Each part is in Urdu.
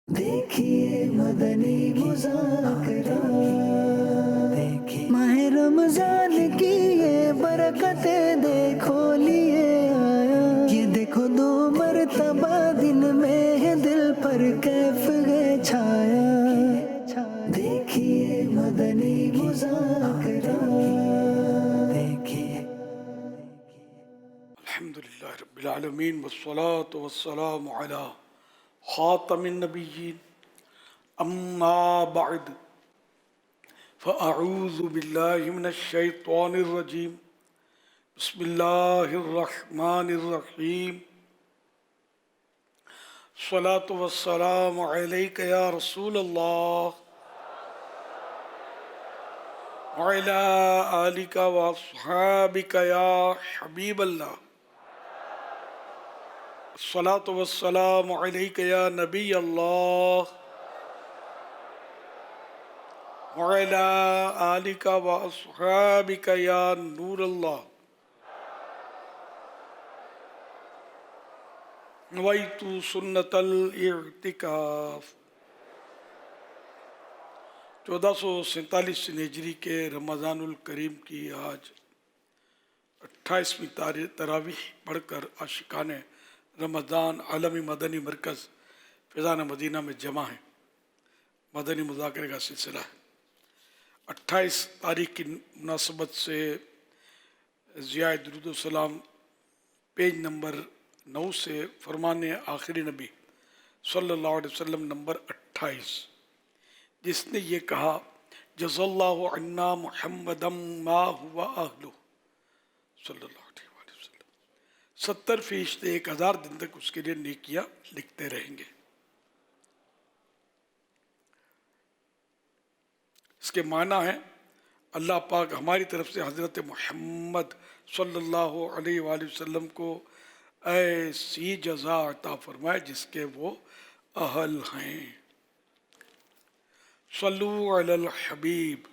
دیکھیے مدنی مذاکرہ، دیکھیے ماہ رمضان کی یہ برکتیں دیکھو لیے آیا، یہ دیکھو دو مرتبہ دن میں ہے دل پر کیف ہے چھایا، دیکھیے مدنی مذاکرہ، دیکھیے۔ الحمدللہ رب العالمین والصلاة والسلام علی خاتم النبیین اما بعد فاعوذ باللہ من الشیطان الرجیم بسم اللہ الرحمن الرحیم الصلاة والسلام علیک یا رسول اللہ وعلی آلک واصحابک یا حبیب اللہ الصلاة والسلام علیک یا نبی اللہ وعلی آلک واصحابک یا نور اللہ نویت سنت الاعتکاف 1447 ہجری کے رمضان الکریم کی آج 28ویں تراویح پڑھ کر عاشقان رمضان عالمی مدنی مرکز فیضان مدینہ میں جمع ہیں۔ مدنی مذاکرے کا سلسلہ ہے۔ 28 تاریخ کی مناسبت سے ضیاء درود السلام پیج نمبر 9 سے فرمان آخری نبی صلی اللہ علیہ وسلم نمبر 28، جس نے یہ کہا جزا اللہ عنا محمدم ما ہوا اہلہ صلی اللہ علیہ وآلہ وسلم، 70% 1000 دن تک اس کے لیے نیکیاں لکھتے رہیں گے۔ اس کے معنی ہے اللہ پاک ہماری طرف سے حضرت محمد صلی اللہ علیہ وآلہ وسلم کو ایسی جزا عطا فرمائے جس کے وہ اہل ہیں۔ صلو علی الحبیب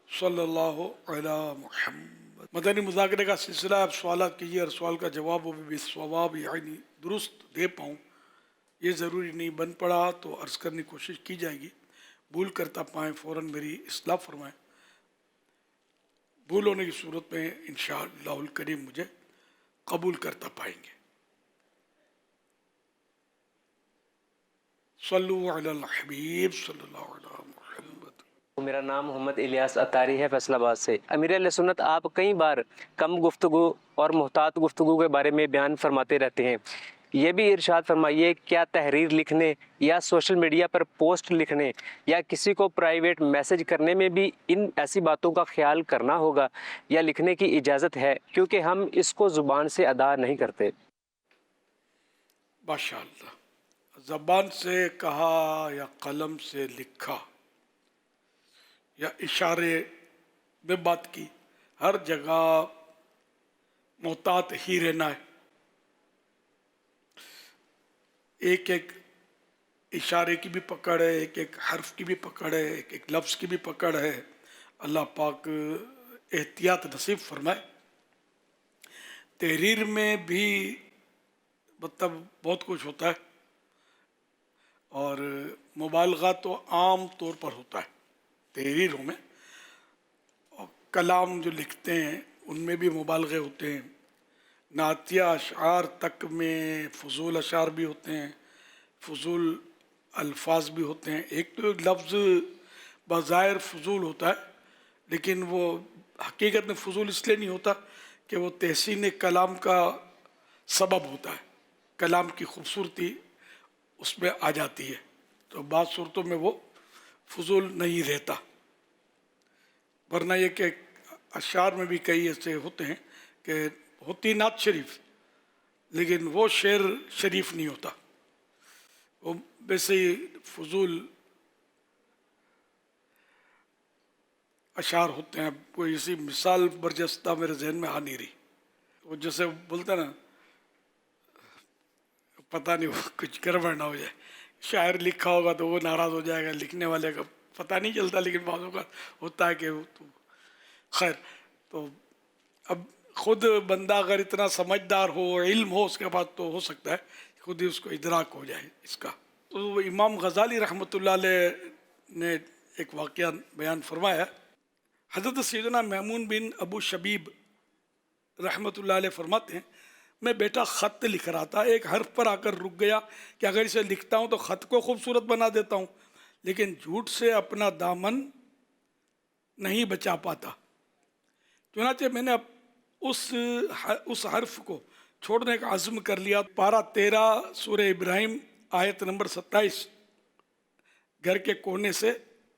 صلی اللہ علی محمد۔ مدنی مذاکرے کا سلسلہ، آپ سوالات کیجیے، ہر سوال کا جواب وہ بھی بالصواب یعنی درست دے پاؤں، یہ ضروری نہیں، بن پڑا تو عرض کرنے کی کوشش کی جائے گی، بھول کرتا پائیں فوراً میری اصلاح فرمائیں، بھول ہونے کی صورت میں انشاءاللہ الکریم مجھے قبول کرتا پائیں گے۔ صلو علی الحبیب صلی اللہ علیہ محمد۔ میرا نام محمد الیاس اتاری ہے، فیصل آباد سے۔ امیر اہل سنت آپ کئی بار کم گفتگو اور محتاط گفتگو کے بارے میں بیان فرماتے رہتے ہیں، یہ بھی ارشاد فرمائیے کیا تحریر لکھنے یا سوشل میڈیا پر پوسٹ لکھنے یا کسی کو پرائیویٹ میسج کرنے میں بھی ان ایسی باتوں کا خیال کرنا ہوگا یا لکھنے کی اجازت ہے، کیونکہ ہم اس کو زبان سے ادا نہیں کرتے؟ ماشاءاللہ، زبان سے کہا یا قلم سے لکھا یا اشارے میں بات کی، ہر جگہ محتاط ہی رہنا ہے۔ ایک ایک اشارے کی بھی پکڑ ہے، ایک ایک حرف کی بھی پکڑ ہے، ایک ایک لفظ کی بھی پکڑ ہے۔ اللہ پاک احتیاط نصیب فرمائے۔ تحریر میں بھی مطلب بہت کچھ ہوتا ہے، اور مبالغہ تو عام طور پر ہوتا ہے تحریروں میں، اور کلام جو لکھتے ہیں ان میں بھی مبالغے ہوتے ہیں، نعتیہ اشعار تک میں فضول اشعار بھی ہوتے ہیں، فضول الفاظ بھی ہوتے ہیں۔ ایک تو لفظ بظاہر فضول ہوتا ہے، لیکن وہ حقیقت میں فضول اس لیے نہیں ہوتا کہ وہ تحسین کلام کا سبب ہوتا ہے، کلام کی خوبصورتی اس میں آ جاتی ہے، تو بعض صورتوں میں وہ فضول نہیں رہتا۔ ورنہ یہ کہ اشعار میں بھی کئی ایسے ہوتے ہیں کہ ہوتی نعت شریف لیکن وہ شعر شریف نہیں ہوتا، وہ ویسے ہی فضول اشعار ہوتے ہیں۔ کوئی اسی مثال برجستہ میرے ذہن میں آ نہیں رہی، وہ جیسے بولتا نا پتہ نہیں وہ کچھ گڑبڑ نہ ہو جائے، شاعر لکھا ہوگا تو وہ ناراض ہو جائے گا، لکھنے والے کا پتہ نہیں چلتا، لیکن بعض اوقات ہوتا ہے کہ وہ تو خیر۔ تو اب خود بندہ اگر اتنا سمجھدار ہو، علم ہو اس کے بعد، تو ہو سکتا ہے خود ہی اس کو ادراک ہو جائے اس کا۔ تو امام غزالی رحمۃ اللہ علیہ نے ایک واقعہ بیان فرمایا. حضرت سیدنا میمون بن ابو شبیب رحمۃ اللہ علیہ فرماتے ہیں میں بیٹا خط لکھ رہا تھا, ایک حرف پر آ کر رک گیا کہ اگر اسے لکھتا ہوں تو خط کو خوبصورت بنا دیتا ہوں, لیکن جھوٹ سے اپنا دامن نہیں بچا پاتا. چنانچہ میں نے اس حرف کو چھوڑنے کا عزم کر لیا. پارہ 13 سورہ ابراہیم آیت نمبر 27 گھر کے کونے سے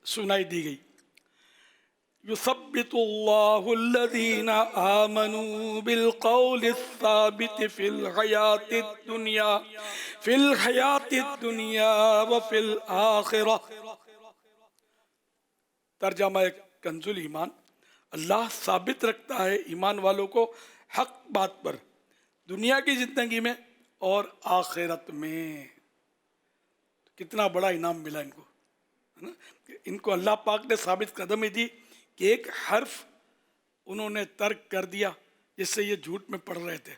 سنائی دی گئی. یثبت اللہ الذین آمنوا بالقول الثابت فی الحیات الدنیا وفی الآخرہ. ترجمہ کنز ایمان, اللہ ثابت رکھتا ہے ایمان والوں کو حق بات پر دنیا کی زندگی میں اور آخرت میں. کتنا بڑا انعام ملا ان کو, ہے نا. ان کو اللہ پاک نے ثابت قدمی دی کہ ایک حرف انہوں نے ترک کر دیا جس سے یہ جھوٹ میں پڑ رہے تھے,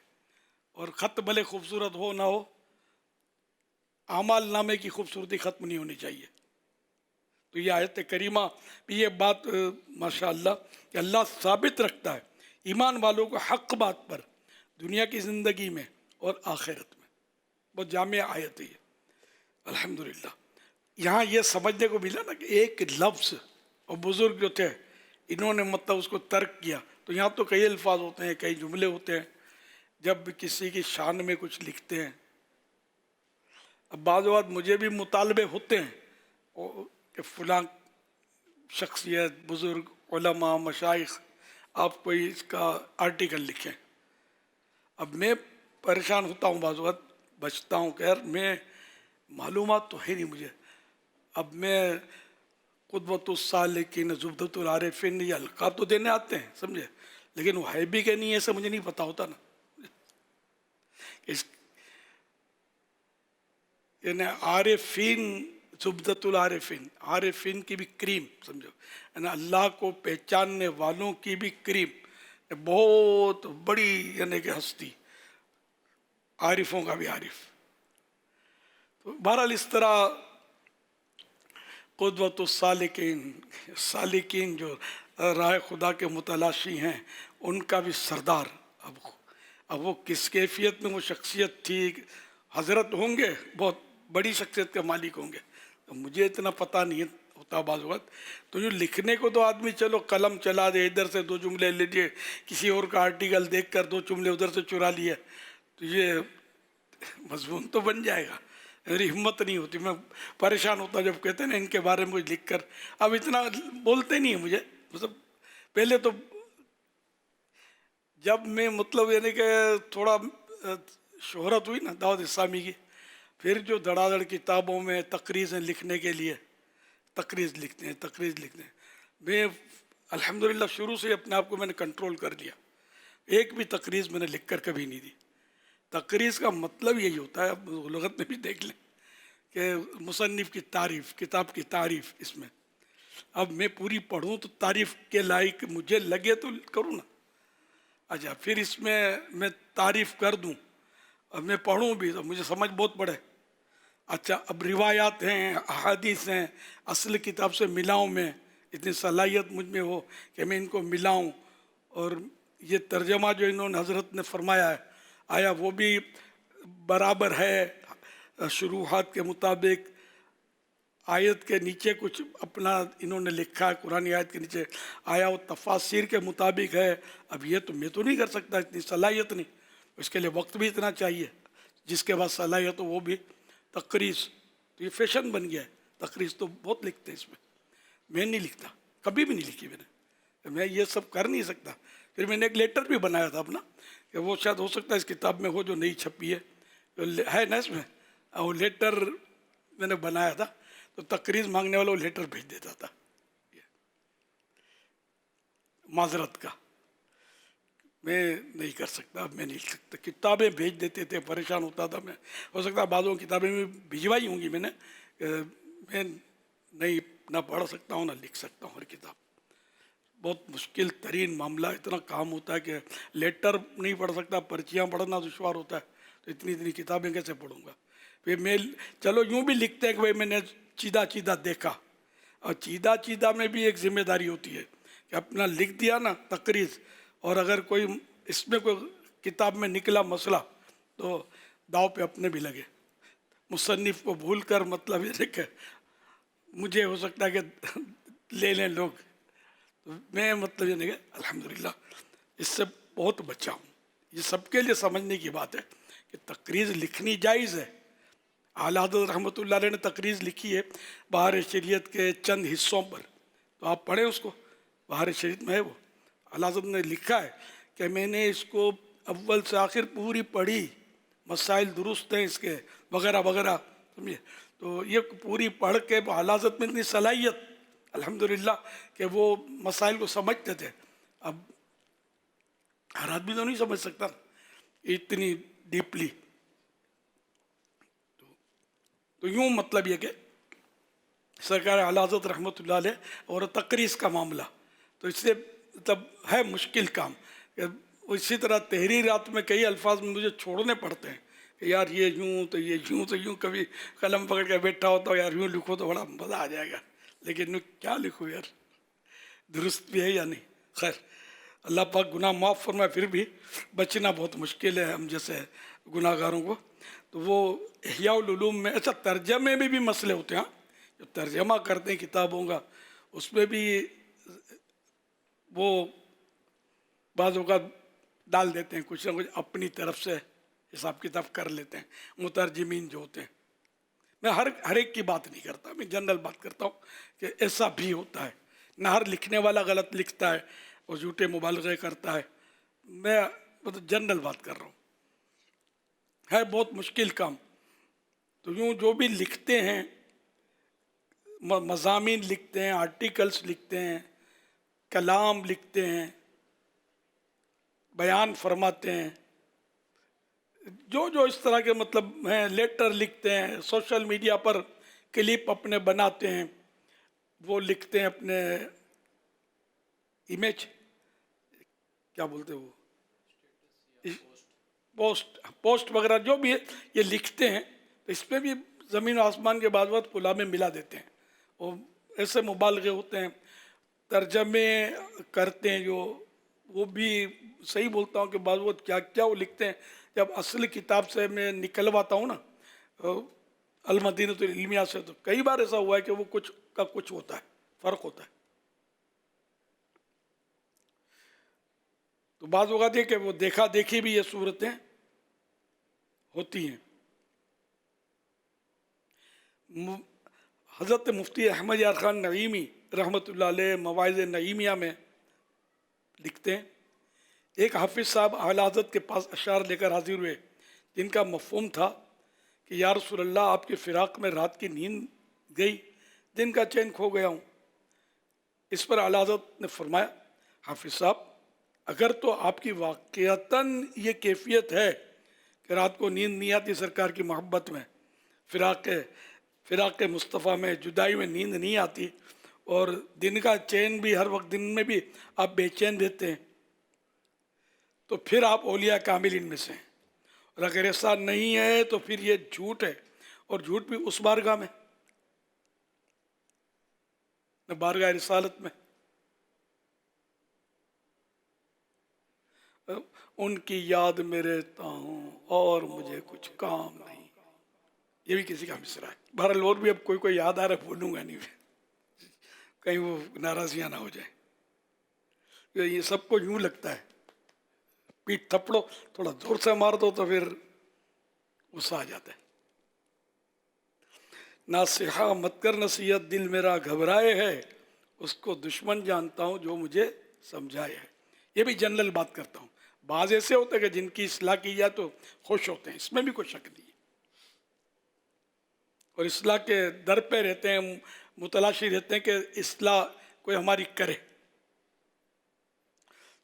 اور خط بھلے خوبصورت ہو نہ ہو, اعمال نامے کی خوبصورتی ختم نہیں ہونی چاہیے. تو یہ آیت کریمہ بھی یہ بات ماشاء اللہ کہ اللہ ثابت رکھتا ہے ایمان والوں کو حق بات پر دنیا کی زندگی میں اور آخرت میں. بہت جامع آیت ہے یہ, الحمدللہ. یہاں یہ سمجھنے کو ملا نا کہ ایک لفظ, اور بزرگ جو تھے انہوں نے مطلب اس کو ترک کیا. تو یہاں تو کئی الفاظ ہوتے ہیں, کئی جملے ہوتے ہیں جب کسی کی شان میں کچھ لکھتے ہیں. اب بعض اوقات مجھے بھی مطالبے ہوتے ہیں کہ فلاں شخصیت, بزرگ, علماء, مشائخ آپ کوئی اس کا آرٹیکل لکھیں. اب میں پریشان ہوتا ہوں, بعض اوقات بچتا ہوں کہ یار میں معلومات تو ہے نہیں مجھے. اب میں قدوۃ السالکین, زبدۃ العارفین, یہ القاب تو دینے آتے ہیں سمجھے, لیکن وہ ہے بھی کہ نہیں ایسا مجھے نہیں پتا ہوتا نا. یعنی عارفین, زبدۃ العارفین, عارفین کی بھی کریم سمجھو, یعنی اللہ کو پہچاننے والوں کی بھی کریم, بہت بڑی یعنی کہ ہستی, عارفوں کا بھی عارف. تو بہرحال اس طرح قدوۃ السالکین, سالکین جو راہ خدا کے متلاشی ہیں, ان کا بھی سردار. اب وہ کس کیفیت میں وہ شخصیت تھی, حضرت ہوں گے, بہت بڑی شخصیت کے مالک ہوں گے, تو مجھے اتنا پتہ نہیں ہوتا بعض وقت. تو جو لکھنے کو تو آدمی چلو قلم چلا دے, ادھر سے 2 جملے لے لیے, کسی اور کا آرٹیکل دیکھ کر 2 جملے ادھر سے چرا لیے, تو یہ مضمون تو بن جائے گا. میری ہمت نہیں ہوتی, میں پریشان ہوتا جب کہتے ہیں نا ان کے بارے میں کچھ لکھ کر. اب اتنا بولتے نہیں ہیں مجھے, مطلب پہلے تو جب میں مطلب یعنی کہ تھوڑا شہرت ہوئی نا دعوت اسلامی کی, پھر جو دھڑا دھڑ کتابوں میں تقریضیں لکھنے کے لیے تقریض لکھتے ہیں. میں الحمدللہ شروع سے اپنے آپ کو میں نے کنٹرول کر لیا, ایک بھی تقریض میں نے لکھ کر کبھی نہیں دی. تقریض کا مطلب یہی ہوتا ہے, اب لغت میں بھی دیکھ لیں کہ مصنف کی تعریف, کتاب کی تعریف. اس میں اب میں پوری پڑھوں تو تعریف کے لائق مجھے لگے تو کروں نا. اچھا پھر اس میں تعریف کر دوں, اب میں پڑھوں بھی تو مجھے سمجھ بہت پڑے. اچھا اب روایات ہیں, احادیث ہیں, اصل کتاب سے ملاؤں, میں اتنی صلاحیت مجھ میں ہو کہ میں ان کو ملاؤں, اور یہ ترجمہ جو انہوں نے حضرت نے فرمایا ہے آیا وہ بھی برابر ہے شروحات کے مطابق. آیت کے نیچے کچھ اپنا انہوں نے لکھا ہے, قرآن آیت کے نیچے آیا وہ تفاسیر کے مطابق ہے. اب یہ تو میں تو نہیں کر سکتا, اتنی صلاحیت نہیں, اس کے لیے وقت بھی اتنا چاہیے. جس کے بعد صلاحیت ہو وہ بھی تقریض, تو یہ فیشن بن گیا ہے. تقریض تو بہت لکھتے ہیں, اس میں نہیں لکھتا, کبھی بھی نہیں لکھی میں یہ سب کر نہیں سکتا. پھر میں نے ایک لیٹر بھی بنایا تھا اپنا, کہ وہ شاید ہو سکتا ہے اس کتاب میں ہو جو نہیں چھپی ہے نا اس میں, وہ لیٹر میں نے بنایا تھا, تو تقریض مانگنے والا وہ لیٹر بھیج دیتا تھا معذرت کا. میں نہیں کر سکتا, میں نہیں لکھ سکتا. کتابیں بھیج دیتے تھے, پریشان ہوتا تھا میں. ہو سکتا ہے بعضوں کتابیں بھی بھجوائی ہوں گی میں نے, میں نہیں نہ پڑھ سکتا ہوں نہ لکھ سکتا ہوں ہر کتاب. بہت مشکل ترین معاملہ, اتنا کام ہوتا ہے کہ لیٹر نہیں پڑھ سکتا, پرچیاں پڑھنا دشوار ہوتا ہے, تو اتنی کتابیں کیسے پڑھوں گا. پھر میں چلو یوں بھی لکھتے ہیں کہ بھائی میں نے چیدہ چیدہ دیکھا، اور چیدہ چیدہ میں بھی ایک ذمہ داری ہوتی ہے کہ اپنا لکھ دیا نا تقریر، اور اگر کوئی اس میں کوئی کتاب میں نکلا مسئلہ تو داؤ پہ اپنے بھی لگے، مصنف کو بھول کر مطلب یہ دیکھے مجھے ہو سکتا ہے کہ لے لیں لوگ، تو میں مطلب یہ نہیں کہ الحمدللہ اس سے بہت بچا ہوں۔ یہ سب کے لیے سمجھنے کی بات ہے کہ تقریر لکھنی جائز ہے۔ اعلیٰ حضرت رحمۃ اللہ علیہ نے تقریر لکھی ہے بہار شریعت کے چند حصوں پر، تو آپ پڑھیں اس کو، بہار شریعت میں ہے وہ۔ اعلیٰ حضرت نے لکھا ہے کہ میں نے اس کو اول سے آخر پوری پڑھی، مسائل درست ہیں اس کے وغیرہ وغیرہ، سمجھے؟ تو یہ پوری پڑھ کے اعلیٰ حضرت میں اتنی صلاحیت الحمدللہ کہ وہ مسائل کو سمجھتے تھے۔ اب ہر آدمی تو نہیں سمجھ سکتا اتنی ڈیپلی، تو یوں مطلب یہ کہ سرکار اعلیٰ حضرت رحمۃ اللہ علیہ اور تقریض کا معاملہ، تو اس سے مطلب ہے مشکل کام۔ اسی طرح تحریرات میں کئی الفاظ مجھے چھوڑنے پڑتے ہیں کہ یار یہ یوں تو یہ یوں تو یوں، کبھی قلم پکڑ کے بیٹھا ہوتا ہوں یار یوں لکھو تو بڑا مزہ آ جائے گا، لیکن کیا لکھوں یار، درست بھی ہے یا نہیں۔ خیر اللہ پاک گناہ معاف فرمائے، پھر بھی بچنا بہت مشکل ہے ہم جیسے گناہ گاروں کو۔ تو وہ احیاء العلوم میں اچھا ترجمے میں بھی مسئلے ہوتے ہیں، جو ترجمہ کرتے ہیں کتابوں کا اس میں بھی وہ بعض اوقات ڈال دیتے ہیں کچھ نہ کچھ اپنی طرف سے، حساب کتاب کر لیتے ہیں مترجمین جو ہوتے ہیں۔ میں ہر ایک کی بات نہیں کرتا، میں جنرل بات کرتا ہوں کہ ایسا بھی ہوتا ہے، نہ ہر لکھنے والا غلط لکھتا ہے اور جھوٹے مبالغے کرتا ہے، میں مطلب جنرل بات کر رہا ہوں، ہے بہت مشکل کام۔ تو یوں جو بھی لکھتے ہیں، مضامین لکھتے ہیں، آرٹیکلس لکھتے ہیں، کلام لکھتے ہیں، بیان فرماتے ہیں، جو اس طرح کے مطلب ہیں، لیٹر لکھتے ہیں، سوشل میڈیا پر کلپ اپنے بناتے ہیں، وہ لکھتے ہیں اپنے امیج، کیا بولتے ہیں وہ، پوسٹ وغیرہ جو بھی ہے یہ لکھتے ہیں، تو اس پہ بھی زمین و آسمان کے بعض وقت پلا میں ملا دیتے ہیں، اور ایسے مبالغے ہوتے ہیں۔ ترجمے کرتے ہیں جو، وہ بھی صحیح بولتا ہوں کہ بعض وقت کیا کیا وہ لکھتے ہیں، جب اصل کتاب سے میں نکلواتا ہوں نا المدینۃ العلمیہ سے، تو کئی بار ایسا ہوا ہے کہ وہ کچھ کا کچھ ہوتا ہے، فرق ہوتا ہے۔ تو بعض اوقات یہ کہ وہ دیکھا دیکھی بھی یہ صورتیں ہوتی ہیں۔ حضرت مفتی احمد یار خان نعیمی رحمۃ اللہ علیہ مواعظ نعیمیہ میں لکھتے ہیں، ایک حافظ صاحب اعلیٰ حضرت کے پاس اشعار لے کر حاضر ہوئے جن کا مفہوم تھا کہ یا رسول اللہ آپ کے فراق میں رات کی نیند گئی، دن کا چین کھو گیا ہوں۔ اس پر اعلیٰ حضرت نے فرمایا، حافظ صاحب اگر تو آپ کی واقعتاً یہ کیفیت ہے کہ رات کو نیند نہیں آتی سرکار کی محبت میں، فراق مصطفیٰ میں، جدائی میں نیند نہیں آتی، اور دن کا چین بھی ہر وقت، دن میں بھی آپ بے چین رہتے ہیں، تو پھر آپ اولیاء کاملین میں سے ہیں، اور اگر ایسا نہیں ہے تو پھر یہ جھوٹ ہے، اور جھوٹ بھی اس بارگاہ میں، بارگاہ رسالت میں، ان کی یاد میں رہتا ہوں اور مجھے کچھ کام نہیں۔ یہ بھی کسی کا مصرع ہے۔ بہرحال اور بھی اب کوئی یاد آ رہا ہے، بولوں گا نہیں میں، کہیں وہ ناراضیاں نہ ہو جائے۔ یہ سب کو یوں لگتا ہے، پیٹ تھپڑو تھوڑا زور سے مار دو تو پھر غصہ آ جاتا ہے۔ ناصحہ مت کر نصیحت، دل میرا گھبرائے ہے، اس کو دشمن جانتا ہوں جو مجھے سمجھائے ہے۔ یہ بھی جنرل بات کرتا ہوں، بعض ایسے ہوتے ہیں کہ جن کی اصلاح کی جائے تو خوش ہوتے ہیں، اس میں بھی کوئی شک نہیں ہے، اور اصلاح کے در پہ رہتے ہیں، متلاشی رہتے ہیں کہ اصلاح کوئی ہماری کرے۔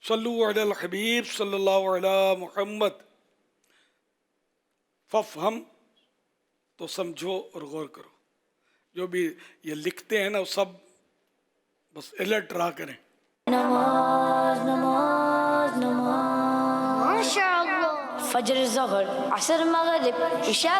صلو علی الحبیب صلی اللہ علی محمد، ففہم تو سمجھو اور غور کرو۔ جو بھی یہ لکھتے ہیں نا وہ سب بس الرٹ رہا کریں۔ نماز نماز نماز، ماشاءاللہ، فجر ظہر عصر مغرب عشاء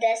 10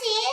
6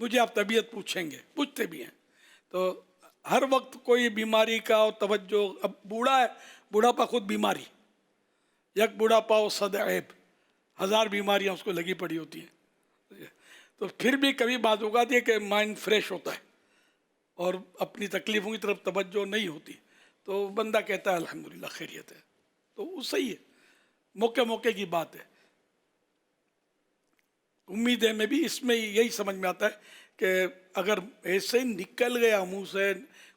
مجھے آپ طبیعت پوچھیں گے، پوچھتے بھی ہیں، تو ہر وقت کوئی بیماری کا اور توجہ، اب بوڑھا ہے، بوڑھاپا خود بیماری، یک بوڑھاپا و صد عیب، 1000 بیماریاں اس کو لگی پڑی ہوتی ہیں، تو پھر بھی کبھی بعض اوقات یہ کہ مائنڈ فریش ہوتا ہے اور اپنی تکلیفوں کی طرف توجہ نہیں ہوتی، تو بندہ کہتا ہے الحمدللہ خیریت ہے، تو وہ صحیح ہے، موقع موقع کی بات ہے۔ امیدیں میں بھی اس میں یہی سمجھ میں آتا ہے کہ اگر ایسے ہی نکل گیا منہ سے،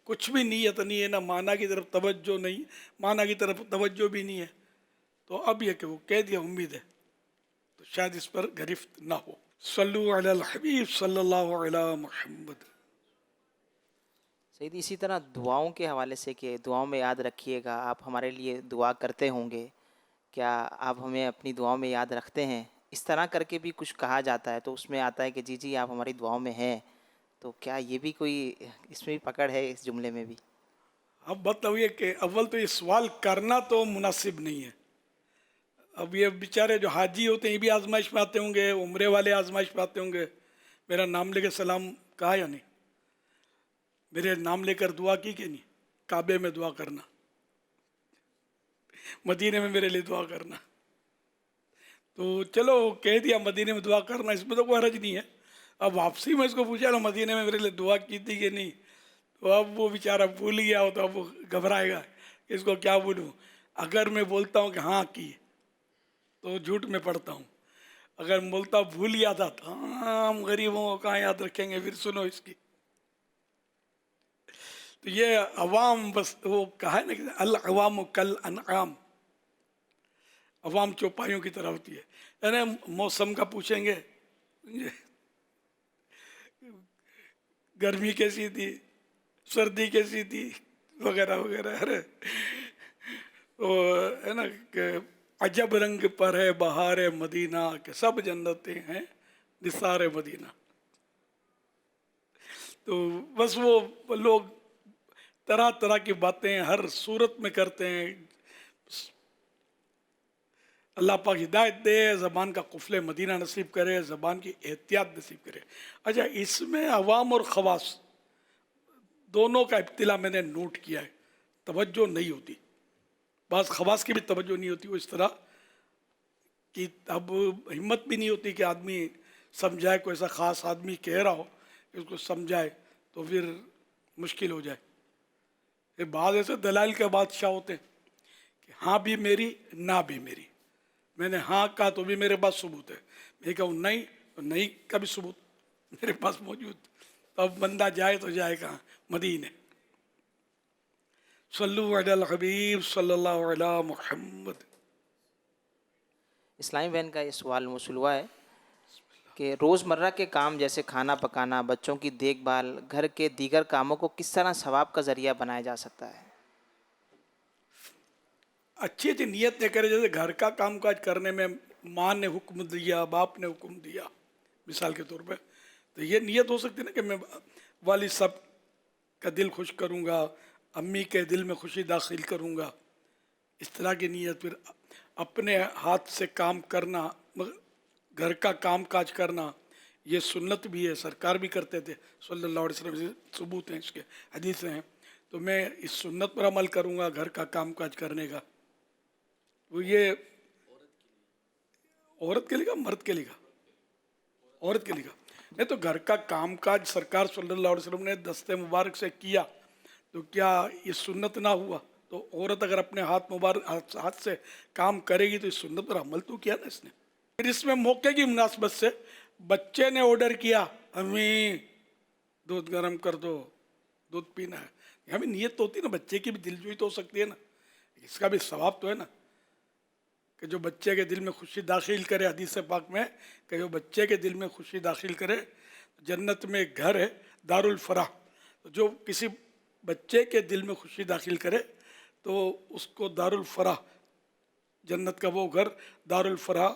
کچھ بھی نیت نہیں ہے، نہ معنی کی طرف توجہ نہیں، معنی کی طرف توجہ بھی نہیں ہے، تو اب یہ کہ وہ کہہ دیا امید ہے، تو شاید اس پر گرفت نہ ہو۔ صلو علی الحبیب صلی اللہ علی محمد۔ سیدی اسی طرح دعاؤں کے حوالے سے کہ دعاؤں میں یاد رکھیے گا، آپ ہمارے لیے دعا کرتے ہوں گے، کیا آپ ہمیں اپنی دعاؤں میں یاد رکھتے ہیں؟ اس طرح کر کے بھی کچھ کہا جاتا ہے تو اس میں آتا ہے کہ جی جی آپ ہماری دعاؤں میں ہیں، تو کیا یہ بھی کوئی اس میں بھی پکڑ ہے اس جملے میں بھی؟ اب مطلب یہ کہ اول تو یہ سوال کرنا تو مناسب نہیں ہے، اب یہ بیچارے جو حاجی ہوتے ہیں یہ بھی آزمائش میں آتے ہوں گے، عمرے والے آزمائش میں آتے ہوں گے، میرا نام لے کے سلام کہا یا نہیں، میرے نام لے کر دعا کی کہ نہیں، کعبے میں دعا کرنا، مدینے میں میرے لیے دعا کرنا، تو چلو کہہ دیا مدینے میں دعا کرنا، اس میں تو کوئی حرج نہیں ہے۔ اب واپسی میں اس کو پوچھا نا مدینے میں میرے لیے دعا کی تھی کہ نہیں، تو اب وہ بیچارہ بھول گیا ہو تو اب وہ گھبرائے گا کہ اس کو کیا بولوں، اگر میں بولتا ہوں کہ ہاں کی تو جھوٹ میں پڑتا ہوں، اگر میں بولتا ہوں بھول گیا تھا تو ہاں ہم غریبوں کو کہاں یاد رکھیں گے، پھر سنو اس کی۔ تو یہ عوام بس وہ کہا ہے نا کہ العوام کالانعام، عوام چوپایوں کی طرح ہوتی ہے، یعنی موسم کا پوچھیں گے گرمی کیسی تھی، سردی کیسی تھی، وغیرہ وغیرہ، ارے وہ ہے نا کہ عجب رنگ پر ہے بہار مدینہ، کہ سب جنتیں ہیں نثار مدینہ، تو بس وہ لوگ طرح طرح کی باتیں ہر صورت میں کرتے ہیں۔ اللہ پاک ہدایت دے، زبان کا قفل مدینہ نصیب کرے، زبان کی احتیاط نصیب کرے۔ اچھا، اس میں عوام اور خواص دونوں کا ابتلا میں نے نوٹ کیا ہے، توجہ نہیں ہوتی، بعض خواص کی بھی توجہ نہیں ہوتی، وہ اس طرح کہ اب ہمت بھی نہیں ہوتی کہ آدمی سمجھائے، کوئی ایسا خاص آدمی کہہ رہا ہو کہ اس کو سمجھائے تو پھر مشکل ہو جائے۔ یہ بعض ایسے دلائل کے بادشاہ ہوتے ہیں کہ ہاں بھی میری نہ بھی میری، میں نے ہاں کہا تو بھی میرے پاس ثبوت ہے، میں کہوں نہیں تو نہیں کا بھی ثبوت میرے پاس موجود، تو اب بندہ جائے تو جائے کہاں؟ مدینے۔ صلو علی الحبیب صلی اللہ علی محمد۔ اسلامی بہن کا یہ سوال موصول ہوا ہے کہ روزمرہ کے کام جیسے کھانا پکانا، بچوں کی دیکھ بھال، گھر کے دیگر کاموں کو کس طرح ثواب کا ذریعہ بنایا جا سکتا ہے؟ اچھی اچھی نیت نہ کرے، جیسے گھر کا کام کاج کرنے میں ماں نے حکم دیا، باپ نے حکم دیا مثال کے طور پہ، تو یہ نیت ہو سکتی ہے نا کہ میں والد صاحب کا دل خوش کروں گا، امی کے دل میں خوشی داخل کروں گا، اس طرح کی نیت۔ پھر اپنے ہاتھ سے کام کرنا، گھر کا کام کاج کرنا، یہ سنت بھی ہے، سرکار بھی کرتے تھے صلی اللہ علیہ وسلم، ثبوت ہیں اس کے، حدیثیں ہیں، تو میں اس سنت پر عمل کروں گا گھر کا کام کاج کرنے کا۔ وہ یہ عورت کے لکھا، مرد کے لکھا، عورت کے لکھا، نہیں تو گھر کا کام کاج سرکار صلی اللہ علیہ وسلم نے دست مبارک سے کیا تو کیا یہ سنت نہ ہوا؟ تو عورت اگر اپنے ہاتھ مبارک ہاتھ سے کام کرے گی تو اس سنت پر عمل تو کیا نا اس نے۔ پھر اس میں موقع کی مناسبت سے بچے نے آرڈر کیا، امی دودھ گرم کر دو، دودھ پینا ہے، ہمیں نیت تو ہوتی ہے نا، بچے کی بھی دلجوئی تو ہو سکتی ہے نا، اس کا بھی ثواب تو ہے نا کہ جو بچے کے دل میں خوشی داخل کرے۔ حدیث پاک میں کہ جو بچے کے دل میں خوشی داخل کرے، جنت میں ایک گھر ہے دار الفرح، جو کسی بچے کے دل میں خوشی داخل کرے تو اس کو دار الفرح، جنت کا وہ گھر دار الفرح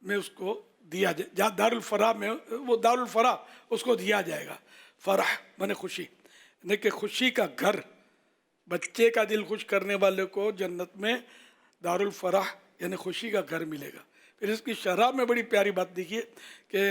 میں اس کو دیا جائے، جہاں دار الفرح میں وہ دار الفرح اس کو دیا جائے گا۔ فرح مانے خوشی، یعنی کہ خوشی کا گھر، بچے کا دل خوش کرنے والے کو جنت میں دار الفرح یعنی خوشی کا گھر ملے گا۔ پھر اس کی شرح میں بڑی پیاری بات دیکھیے کہ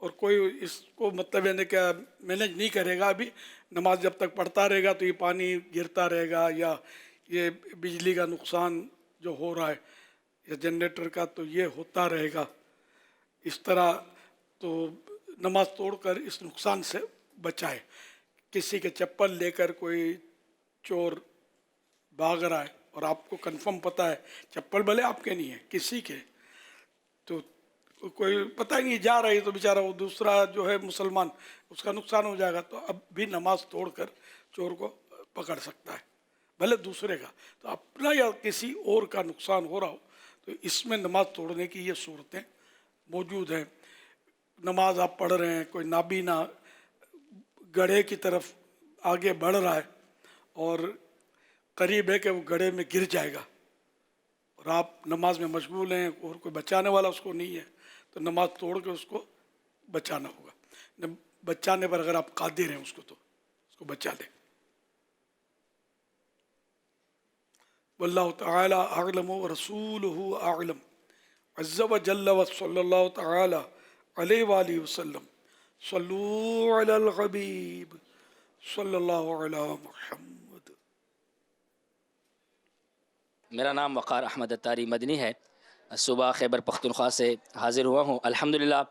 اور کوئی اس کو مطلب یعنی کہ مینج نہیں کرے گا، ابھی نماز جب تک پڑھتا رہے گا تو یہ پانی گرتا رہے گا، یا یہ بجلی کا نقصان جو ہو رہا ہے یا جنریٹر کا تو یہ ہوتا رہے گا، اس طرح تو نماز توڑ کر اس نقصان سے بچائے. کسی کے چپل لے کر کوئی چور بھاگ رہا ہے اور آپ کو کنفرم پتہ ہے چپل بھلے آپ کے نہیں ہے کسی کے، تو کوئی پتہ ہی نہیں جا رہی تو بیچارہ وہ دوسرا جو ہے مسلمان اس کا نقصان ہو جائے گا، تو اب بھی نماز توڑ کر چور کو پکڑ سکتا ہے بھلے دوسرے کا، تو اپنا یا کسی اور کا نقصان ہو رہا ہو تو اس میں نماز توڑنے کی یہ صورتیں موجود ہیں. نماز آپ پڑھ رہے ہیں، کوئی نابینا گڑھے کی طرف آگے بڑھ رہا ہے اور قریب ہے کہ وہ گڑھے میں گر جائے گا، اور آپ نماز میں مشغول ہیں اور کوئی بچانے والا اس کو نہیں ہے، تو نماز توڑ کے اس کو بچانا ہوگا. بچانے پر اگر آپ قادر ہیں اس کو تو اس کو بچا لیں. واللہ تعالی اعلم ورسولہ اعلم عز وجل وصلی اللہ تعالی علیہ وآلہ وسلم. صلو علی الحبیب صلی اللہ علی محمد. میرا نام وقار احمد اتاری مدنی ہے. صبح خیبر پختونخوا سے حاضر ہوا ہوں. الحمدللہ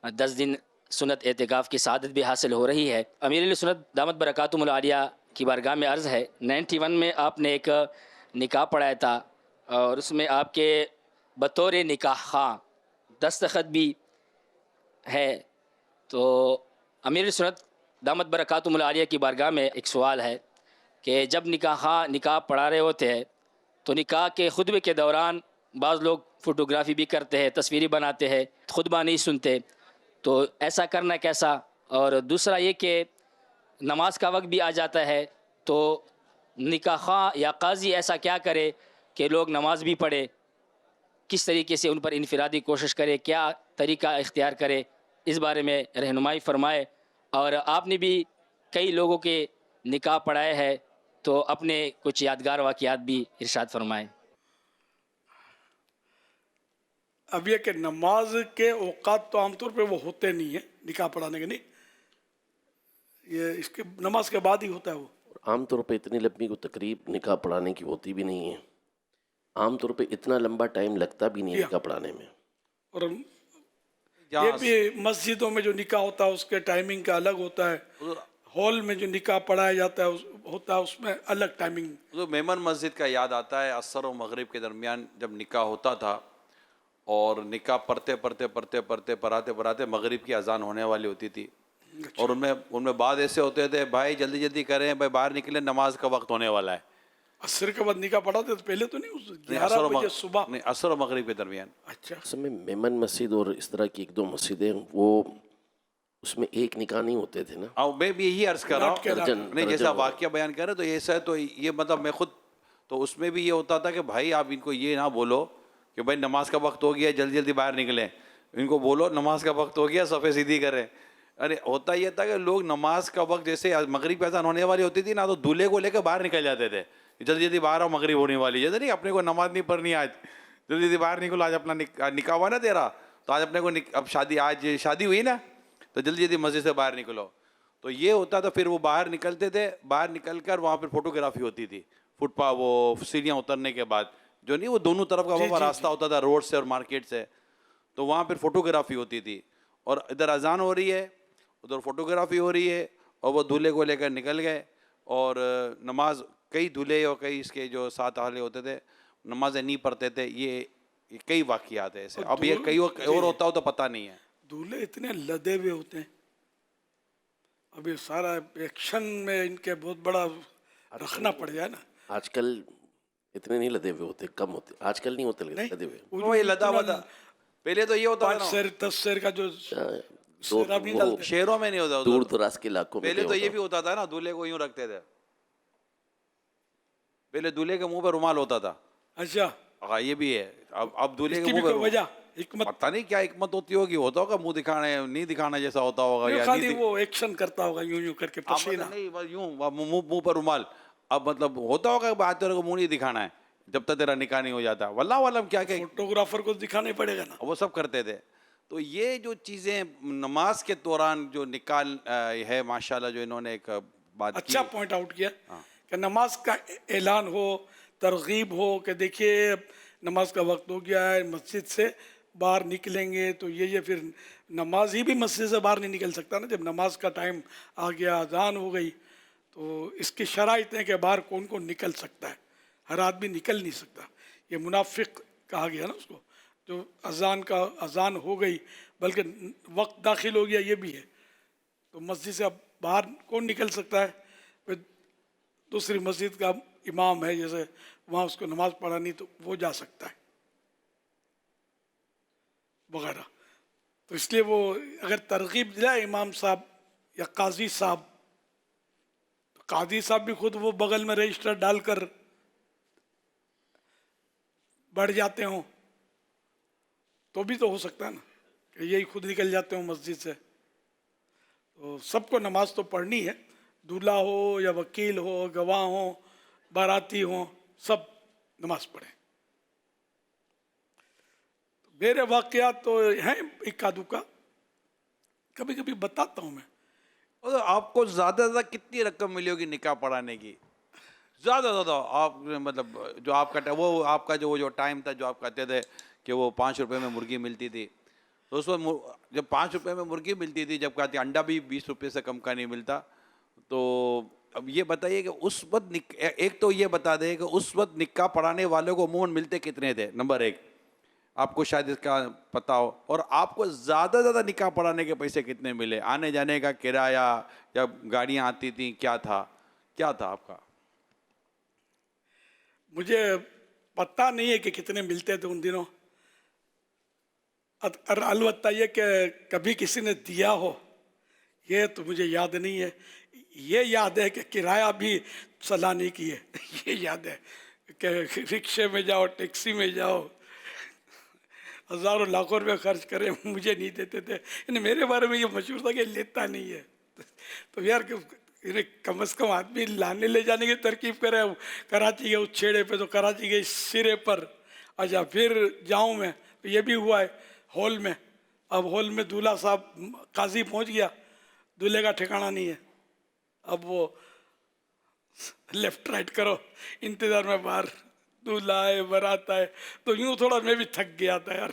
10 دن سنت اعتکاف کی سعادت بھی حاصل ہو رہی ہے. امیر علیہ سنت دامت برکاتہم العالیہ کی بارگاہ میں عرض ہے، 91 میں آپ نے ایک نکاح پڑھایا تھا اور اس میں آپ کے بطور نکاح خواں دستخط بھی ہے. تو امیر علیہ سنت دامت برکاتہم العالیہ کی بارگاہ میں ایک سوال ہے کہ جب نکاح پڑھا رہے ہوتے ہیں تو نکاح کے خطبے کے دوران بعض لوگ فوٹوگرافی بھی کرتے ہیں، تصویری بناتے ہیں، خطبہ نہیں سنتے، تو ایسا کرنا کیسا؟ اور دوسرا یہ کہ نماز کا وقت بھی آ جاتا ہے تو نکاح خواں یا قاضی ایسا کیا کرے کہ لوگ نماز بھی پڑھے؟ کس طریقے سے ان پر انفرادی کوشش کرے، کیا طریقہ اختیار کرے، اس بارے میں رہنمائی فرمائے. اور آپ نے بھی کئی لوگوں کے نکاح پڑھائے ہیں تو اپنے کچھ یادگار واقعات بھی ارشاد فرمائیں. اب یہ کہ نماز کے اوقات تو عام طور پہ وہ ہوتے نہیں ہیں نکاح پڑھانے کے، نہیں، یہ اس کے نماز کے بعد ہی ہوتا ہے. وہ عام طور پہ اتنی لمبی کو تقریب نکاح پڑھانے کی ہوتی بھی نہیں ہے، عام طور پہ اتنا لمبا ٹائم لگتا بھی نہیں نکاح پڑھانے میں. اور یہ بھی مسجدوں میں جو نکاح ہوتا ہے اس کے ٹائمنگ کا الگ ہوتا ہے، ہال میں جو نکاح پڑھایا جاتا ہے اس میں الگ ٹائمنگ. میمن مسجد کا یاد آتا ہے، عصر و مغرب کے درمیان جب نکاح ہوتا تھا اور نکاح پڑھاتے مغرب کی اذان ہونے والی ہوتی تھی، اور ان میں بعض ایسے ہوتے تھے بھائی جلدی جلدی کریں، بھائی باہر نکلیں، نماز کا وقت ہونے والا ہے. عصر کے بعد نکاح پڑھاتے تو پہلے تو نہیں، 11 بجے صبح، نہیں، عصر و مغرب کے درمیان. اچھا. اصل میں میمن مسجد اور اس طرح کی 1-2 مسجدیں وہ اس میں ایک نکاح نہیں ہوتے تھے نا. میں بھی یہی عرض کر رہا ہوں، نہیں جیسا واقعہ بیان کر رہے تو ایسا ہے، تو یہ مطلب میں خود تو اس میں بھی یہ ہوتا تھا کہ بھائی آپ ان کو یہ نہ بولو کہ بھائی نماز کا وقت ہو گیا جلدی جلدی باہر نکلیں، ان کو بولو نماز کا وقت ہو گیا صفحے سیدھی کریں. ارے ہوتا یہ تھا کہ لوگ نماز کا وقت جیسے مغرب کی اذان ہونے والی ہوتی تھی نا، تو دولہے کو لے کے باہر نکل جاتے تھے، جلدی جلدی باہر آؤ مغرب ہونے والی ہے، نہیں اپنے کو نماز نہیں پڑھنی آج، جلدی جلدی باہر نکلو، آج اپنا نکاح ہوا نا تیرا، تو آج اپنے کو اب آج شادی ہوئی نا تو جلدی جلدی مسجد سے باہر نکلو. تو یہ ہوتا تھا. پھر وہ باہر نکلتے تھے، باہر نکل کر وہاں پھر فوٹوگرافی ہوتی تھی، وہ سیڑھیاں اترنے کے بعد جو نہیں وہ دونوں طرف کا وہ راستہ ہوتا تھا روڈ سے اور مارکیٹ سے، تو وہاں پھر فوٹوگرافی ہوتی تھی، اور ادھر اذان ہو رہی ہے ادھر فوٹوگرافی ہو رہی ہے، اور وہ دولہے کو لے کر نکل گئے. اور نماز کئی دولہے اور کئی اس کے جو 7 اہل ہوتے تھے نمازیں نہیں پڑھتے تھے. یہ کئی واقعات ہیں ایسے. اب یہ کئی اور ہوتا ہو تو پتہ نہیں ہے. دولہے اتنے لدے ہوئے ہوتے ہیں، اب یہ سارا ایکشن میں ان کے بہت بڑا رکھنا پڑ جائے نا. آج کل اتنے نہیں لدے ہوئے ہوتے، کم ہوتے، آج کل نہیں ہوتے لدے ہوئے. وہ یہ لدا ہوا تھا پہلے، تو یہ ہوتا تھا 5 سیر 10 سیر کا جو شہروں میں نہیں ہوتا، دور دراز کے علاقوں میں پہلے تو یہ بھی ہوتا تھا نا، دولہے کو یوں رکھتے تھے، پہلے دولہے کے منہ پہ رومال ہوتا تھا. اچھا ہاں یہ بھی ہے. اب دولہے کے منہ پہ وجہ حکمت پتہ نہیں کیا حکمت ہوتی ہوگی، ہوتا ہوگا منہ دکھانے نہیں دکھانا جیسا ہوتا ہوگا، یا خالی وہ ایکشن کرتا ہوگا یوں یوں کر کے پسینہ نہیں یوں منہ پر رومال. اب مطلب ہوتا ہوگا بات تیرے کو منہ نہیں دکھانا ہے جب تک تیرا نکاح نہیں ہو جاتا. واللہ عالم کیا کہ فوٹوگرافر کو دکھانا ہی پڑے گا نا. وہ سب کرتے تھے. تو یہ جو چیزیں نماز کے دوران جو نکال ہے ماشاءاللہ جو انہوں نے ایک بات اچھا پوائنٹ آؤٹ کیا کہ نماز کا اعلان ہو، ترغیب ہو کہ دیکھیے نماز کا وقت ہو گیا ہے، مسجد سے باہر نکلیں گے تو یہ پھر نماز ہی بھی مسجد سے باہر نہیں نکل سکتا نا، جب نماز کا ٹائم آ گیا، اذان ہو گئی، تو اس کی شرائط ہیں کہ باہر کون کون نکل سکتا ہے، ہر آدمی نکل نہیں سکتا، یہ منافق کہا گیا نا اس کو، جو اذان ہو گئی بلکہ وقت داخل ہو گیا یہ بھی ہے، تو مسجد سے اب باہر کون نکل سکتا ہے؟ پھر دوسری مسجد کا امام ہے جیسے وہاں اس کو نماز پڑھانی تو وہ جا سکتا ہے وغیرہ. تو اس لیے وہ اگر ترغیب دلائے امام صاحب یا قاضی صاحب، تو قاضی صاحب بھی خود وہ بغل میں رجسٹر ڈال کر بڑھ جاتے ہوں تو بھی تو ہو سکتا ہے نا کہ یہی خود نکل جاتے ہوں مسجد سے. تو سب کو نماز تو پڑھنی ہے، دولہا ہو یا وکیل ہو، گواہ ہوں، باراتی ہوں، سب نماز پڑھیں. میرے واقعات تو ہیں اکا دکا، کبھی کبھی بتاتا ہوں میں. اور آپ کو زیادہ سے زیادہ کتنی رقم ملی ہوگی نکاح پڑھانے کی؟ زیادہ آپ مطلب جو آپ کا وہ آپ کا جو ٹائم تھا جو آپ کہتے تھے کہ وہ 5 روپے میں مرغی ملتی تھی، تو اس وقت جب 5 روپے میں مرغی ملتی تھی، جب کہتے انڈا بھی 20 روپے سے کم کا نہیں ملتا، تو اب یہ بتائیے کہ اس وقت ایک تو یہ بتا دیں کہ اس وقت نکاح پڑھانے والوں کو عموماً ملتے کتنے تھے؟ نمبر 1 آپ کو شاید اس کا پتہ ہو. اور آپ کو زیادہ سے زیادہ نکاح پڑھانے کے پیسے کتنے ملے؟ آنے جانے کا کرایہ یا گاڑیاں آتی تھیں، کیا تھا آپ کا؟ مجھے پتہ نہیں ہے کہ کتنے ملتے تھے ان دنوں، البتہ یہ کہ کبھی کسی نے دیا ہو یہ تو مجھے یاد نہیں ہے. یہ یاد ہے کہ کرایہ بھی سلانے کی ہے، یہ یاد ہے کہ رکشے میں جاؤ، ٹیکسی میں جاؤ، ہزاروں لاکھوں روپے خرچ کرے، مجھے نہیں دیتے تھے. یعنی میرے بارے میں یہ مشہور تھا کہ لیتا نہیں ہے. تو یار کم از کم آدمی لانے لے جانے کی ترکیب کرے. کراچی کے اس چھیڑے پہ تو کراچی کے اس سرے پر، اچھا پھر جاؤں میں تو یہ بھی ہوا ہے ہال میں. اب ہال میں دولہا صاحب قاضی پہنچ گیا، دولہے کا ٹھکانہ نہیں ہے. اب وہ لیفٹ رائٹ کرو انتظار میں باہر، دولہا آئے، بارات آئے، تو یوں تھوڑا میں بھی تھک گیا تھا یار.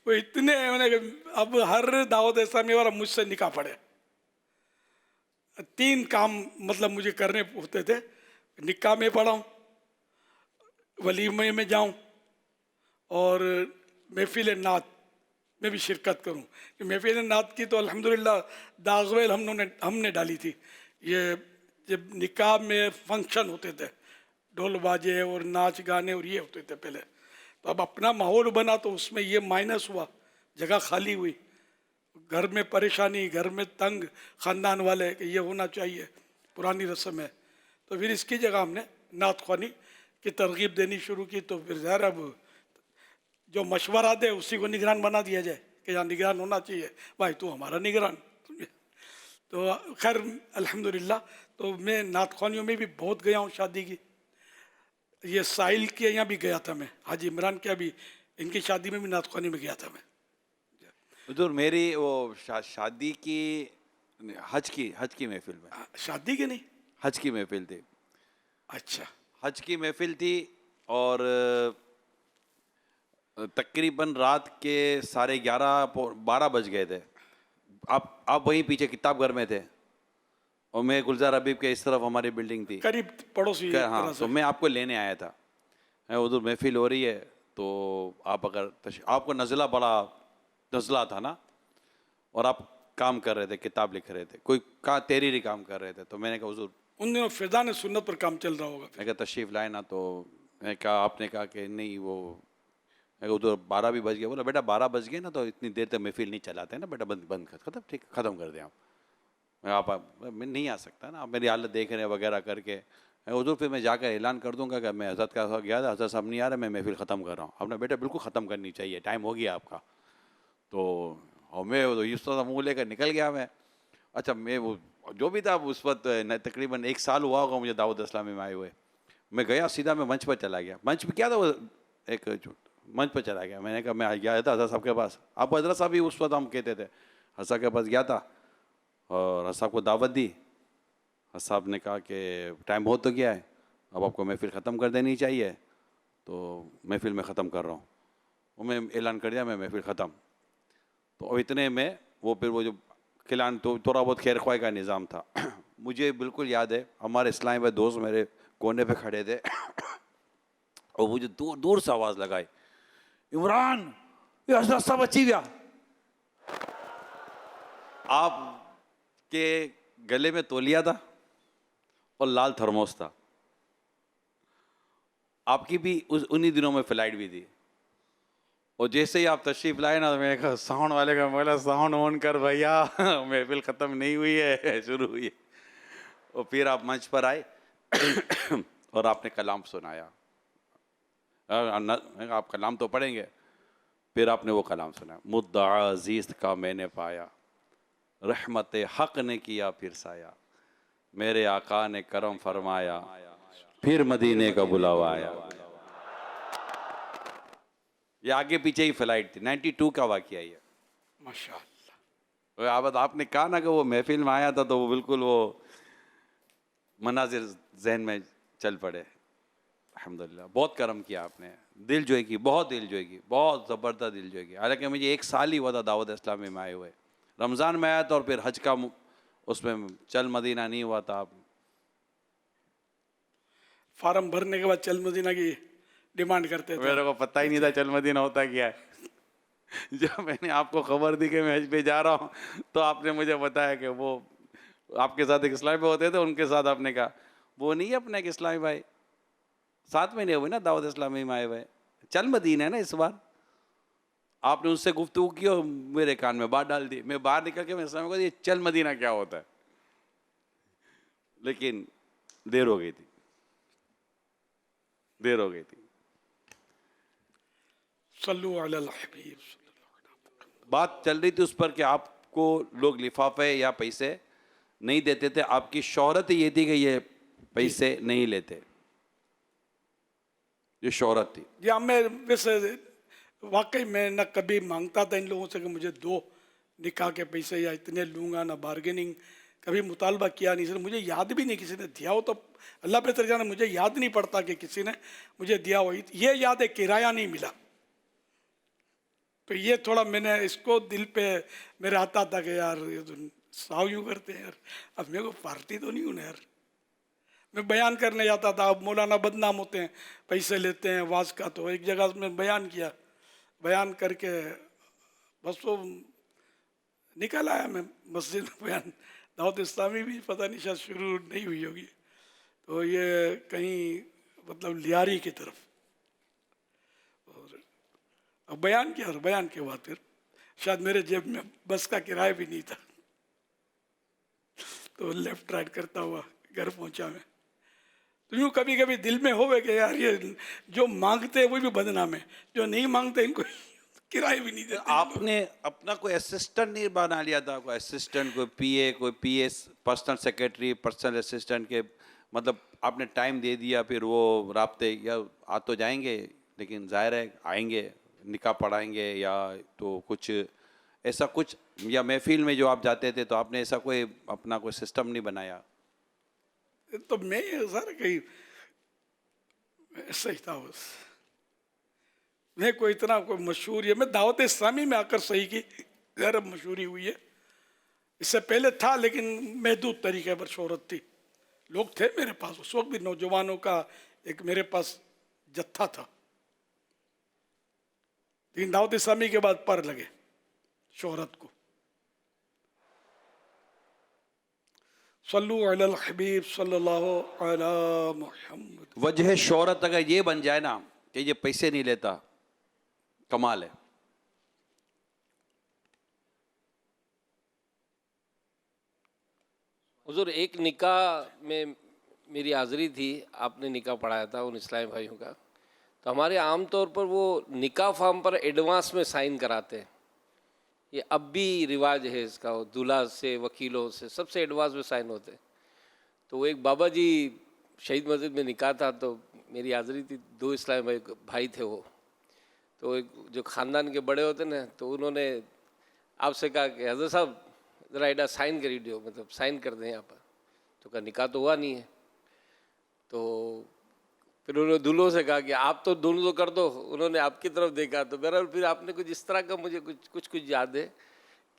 وہ اتنے کہ اب ہر دعوت اسلامی والا مجھ سے نکاح پڑے. 3 کام مطلب مجھے کرنے ہوتے تھے، نکاح میں پڑھاؤں، ولیمے میں جاؤں، اور محفل نعت میں بھی شرکت کروں. محفل نعت کی تو الحمدللہ داغویل ہم نے ڈالی تھی. یہ جب نکاح میں فنکشن ہوتے تھے، ڈھول باجے اور ناچ گانے اور یہ ہوتے تھے پہلے، تو اب اپنا ماحول بنا تو اس میں یہ مائنس ہوا، جگہ خالی ہوئی، گھر میں پریشانی، گھر میں تنگ خاندان والے کہ یہ ہونا چاہیے، پرانی رسم ہے. تو پھر اس کی جگہ ہم نے نعت خوانی کی ترغیب دینی شروع کی. تو پھر ظاہر اب جو مشورہ دے اسی کو نگران بنا دیا جائے کہ یہاں نگران ہونا چاہیے، بھائی تو ہمارا نگران. تو خیر الحمدللہ تو میں نعت خوانیوں میں بھی بہت گیا ہوں. شادی کی یہ ساحل کے یہاں بھی گیا تھا میں، حاجی عمران کے بھی ان کی شادی میں بھی نعت خوانی میں گیا تھا میں. حضور میری وہ شادی کی حج کی محفل میں، شادی کی نہیں، حج کی محفل تھی. اچھا حج کی محفل تھی اور تقریباً رات کے 11:30-12 بج گئے تھے. آپ وہیں پیچھے کتاب گھر میں تھے اور میں گلزار حبیب کے اس طرف ہماری بلڈنگ تھی قریب پڑوسی. ہاں تو میں آپ کو لینے آیا تھا. حضور محفل ہو رہی ہے تو آپ اگر آپ کو بڑا نزلہ تھا نا، اور آپ کام کر رہے تھے، کتاب لکھ رہے تھے، کوئی تحریری کام کر رہے تھے. تو میں نے کہا حضور، ان دنوں فیضان سنت پر کام چل رہا ہوگا. میں کہا تشریف لائے نا. تو میں کہا، آپ نے کہا کہ نہیں، وہ میں کہا ادھر 12 بھی بج گئے. بولا بیٹا 12 بج گئے نا تو اتنی دیر تک محفل نہیں چلاتے نا بیٹا، بند ختم، ٹھیک ختم کر دیں آپ. میں نہیں آ سکتا نا، آپ میری حالت دیکھ رہے ہیں وغیرہ کر کے. حضور پھر میں جا کر اعلان کر دوں گا کہ میں حضرت کا گیا تھا، حضرت صاحب نہیں آ رہے، میں محفل ختم کر رہا ہوں. آپ نے بیٹا بالکل ختم کرنی چاہیے، ٹائم ہو گیا آپ کا. تو میں اس طرح منہ لے کر نکل گیا میں. اچھا میں وہ جو بھی تھا اس وقت تقریباً 1 سال ہوا ہوگا مجھے دعوت اسلامی میں آئے ہوئے. میں گیا سیدھا، میں منچ پر چلا گیا. منچ پہ کیا تھا، وہ ایک منچ پہ چلا گیا. میں نے کہا میں گیا تھا حضرت صاحب کے پاس. آپ حضرت صاحب بھی اس وقت ہم کہتے تھے. حضرت صاحب کے پاس گیا تھا اور حضرت صاحب کو دعوت دی. حضرت صاحب نے کہا کہ ٹائم بہت تو گیا ہے, اب آپ کو محفل ختم کر دینی چاہیے, تو محفل میں ختم کر رہا ہوں. وہ میں اعلان کر دیا میں محفل ختم. تو اتنے میں وہ پھر وہ جو کھلان تو تھوڑا بہت خیر خواہ کا نظام تھا. مجھے بالکل یاد ہے ہمارے اسلام بھائی دوست میرے کونے پہ کھڑے تھے اور مجھے دور دور سے آواز لگائی, عمران یہ حضرت صاحب اچھی گیا. آپ کے گلے میں تولیہ تھا اور لال تھرموس تھا. آپ کی بھی انہی دنوں میں فلائٹ بھی تھی. اور جیسے ہی آپ تشریف لائے نا, میں نے کہا ساؤنڈ والے کا بولا ساؤنڈ آن کر بھیا, محفل ختم نہیں ہوئی ہے, شروع ہوئی ہے. اور پھر آپ منچ پر آئے اور آپ نے کلام سنایا. آپ کلام تو پڑھیں گے. پھر آپ نے وہ کلام سنایا, مدعا عزیز کا میں نے پایا, رحمت حق نے کیا پھر سایہ, میرے آقا نے کرم فرمایا, پھر مدینے کا بلاوا آیا. یہ آگے پیچھے ہی فلائٹ تھی. 92 کا واقعہ یہ. ماشاء اللہ. آپ نے کہا نا کہ وہ محفل میں آیا تھا تو وہ بالکل وہ مناظر ذہن میں چل پڑے. الحمدللہ بہت کرم کیا آپ نے, دل جوئی کی, بہت دل جوئی کی, بہت زبردست دل جوئی کی. حالانکہ مجھے 1 سال ہی ہوا تھا دعوت اسلامی میں آئے ہوئے. رمضان میں آیا تھا اور پھر حج کا اس میں چل مدینہ نہیں ہوا تھا. آپ فارم بھرنے کے بعد چل مدینہ کی ڈیمانڈ کرتے تھے. میرے کو پتہ ہی نہیں تھا چل مدینہ ہوتا کیا ہے. جب میں نے آپ کو خبر دی کہ میں حج پہ جا رہا ہوں تو آپ نے مجھے بتایا کہ وہ آپ کے ساتھ ایک اسلامی بھائی ہوتے تھے, ان کے ساتھ آپ نے کہا وہ نہیں ہے اپنا ایک اسلامی بھائی 7 مہینے ہوئے نا دعوت اسلامی میں آئے ہوئے, چل مدینہ ہے نا اس بار. آپ نے ان سے گفتگو کی اور میرے کان میں بات ڈال دی. میں باہر نکل کے میں اسلامی کو یہ چل مدینہ کیا ہوتا ہے, لیکن دیر ہو گئی تھی, دیر ہو گئی تھی. صلو علی الحبیب. بات چل رہی تھی اس پر کہ آپ کو لوگ لفافے یا پیسے نہیں دیتے تھے. آپ کی شہرت یہ تھی کہ یہ پیسے نہیں لیتے, یہ شہرت تھی. جی ہاں, میں ویسے واقعی میں نہ کبھی مانگتا تھا ان لوگوں سے کہ مجھے دو نکاح کے پیسے یا اتنے لوں گا, نہ بارگیننگ کبھی مطالبہ کیا نہیں. سر مجھے یاد بھی نہیں کسی نے دیا ہو, تو اللہ بہتر جانے, مجھے یاد نہیں پڑتا کہ کسی نے مجھے دیا ہو. یہ یاد ہے کرایہ نہیں ملا, تو یہ تھوڑا میں نے اس کو دل پہ میرے آتا تھا کہ یار یہ تو ساؤ یوں کرتے ہیں یار, اب میرے کو پارٹی تو نہیں ہوں نا یار. میں بیان کرنے جاتا تھا, اب مولانا بدنام ہوتے ہیں, پیسے لیتے ہیں واز کا. تو ایک جگہ میں بیان کیا, بیان کر کے بس وہ نکل آیا میں مسجد میں. بیان دعوت اسلامی بھی پتہ نہیں شاید شروع نہیں ہوئی ہوگی, تو یہ کہیں مطلب لیاری کی طرف. اور اب بیان کیا, اور بیان کے بعد پھر شاید میرے جیب میں بس کا کرایہ بھی نہیں تھا, تو لیفٹ رائٹ کرتا ہوا گھر پہنچا میں. تو یوں کبھی کبھی دل میں ہوئے کہ یار یہ جو مانگتے ہیں وہ بھی بدنام ہے, جو نہیں مانگتے ان کو کرایہ بھی نہیں دیتے. آپ نے اپنا کوئی اسسٹنٹ نہیں بنا لیا تھا, کوئی اسسٹنٹ, کوئی پی اے, کوئی P S, personal secretary, personal assistant کے مطلب آپ نے ٹائم دے دیا, پھر وہ رابطے یا آ تو جائیں گے لیکن ظاہر ہے آئیں گے, نکاح پڑھائیں گے یا تو کچھ ایسا کچھ, یا محفل میں جو آپ جاتے تھے تو آپ نے ایسا کوئی اپنا کوئی سسٹم نہیں بنایا؟ تو میں سر کہیں ایسا ہی تھا بس. میں کوئی اتنا کوئی مشہور ہے, میں دعوت اسلامی میں آ کر صحیح کی غیر مشہوری ہوئی ہے. اس سے پہلے تھا لیکن محدود طریقے پر شہرت تھی. لوگ تھے میرے پاس اس وقت بھی, نوجوانوں کا ایک میرے پاس جتھا تھا, لیکن دعوت اسلامی کے بعد پر لگے شہرت کو. صلو علی الحبیب صلی اللہ علی محمد. وجہ شہرت اگر یہ بن جائے نا کہ یہ پیسے نہیں لیتا, کمال ہے. حضور ایک نکاح میں میری حاضری تھی, آپ نے نکاح پڑھایا تھا ان اسلامی بھائیوں کا. تو ہمارے عام طور پر وہ نکاح فارم پر ایڈوانس میں سائن کراتے ہیں, یہ اب بھی رواج ہے اس کا, دولہا سے, وکیلوں سے, سب سے ایڈوانس میں سائن ہوتے. تو وہ ایک بابا جی شہید مسجد میں نکاح تھا, تو میری حاضری تھی, 2 اسلامی بھائی تھے وہ. تو ایک جو خاندان کے بڑے ہوتے نا تو انہوں نے آپ سے کہا کہ حضرت صاحب ذرا ایڈا سائن کر دیو، مطلب سائن کر دیں یہاں پر. تو کہا نکاح تو ہوا نہیں ہے. تو پھر انہوں نے دلہوں سے کہا کہ آپ تو دونوں تو کر دو. انہوں نے آپ کی طرف دیکھا تو بہرحال پھر آپ نے کچھ اس طرح کا مجھے کچھ یاد ہے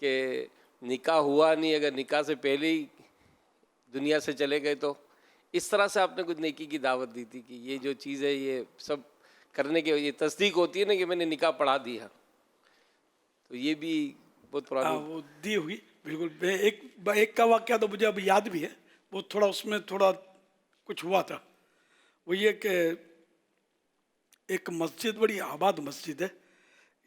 کہ نکاح ہوا نہیں، اگر نکاح سے پہلے ہی دنیا سے چلے گئے تو اس طرح سے آپ نے کچھ نیکی کی دعوت دی تھی کہ یہ جو چیز ہے یہ سب کرنے کے یہ تصدیق ہوتی ہے نا کہ میں نے نکاح پڑھا دیا. تو یہ بھی بہت پرانی وہ دی ہوئی بالکل. ایک کا واقعہ تو مجھے اب یاد بھی ہے، وہ تھوڑا اس میں تھوڑا کچھ ہوا تھا. وہ یہ کہ ایک مسجد بڑی آباد مسجد ہے،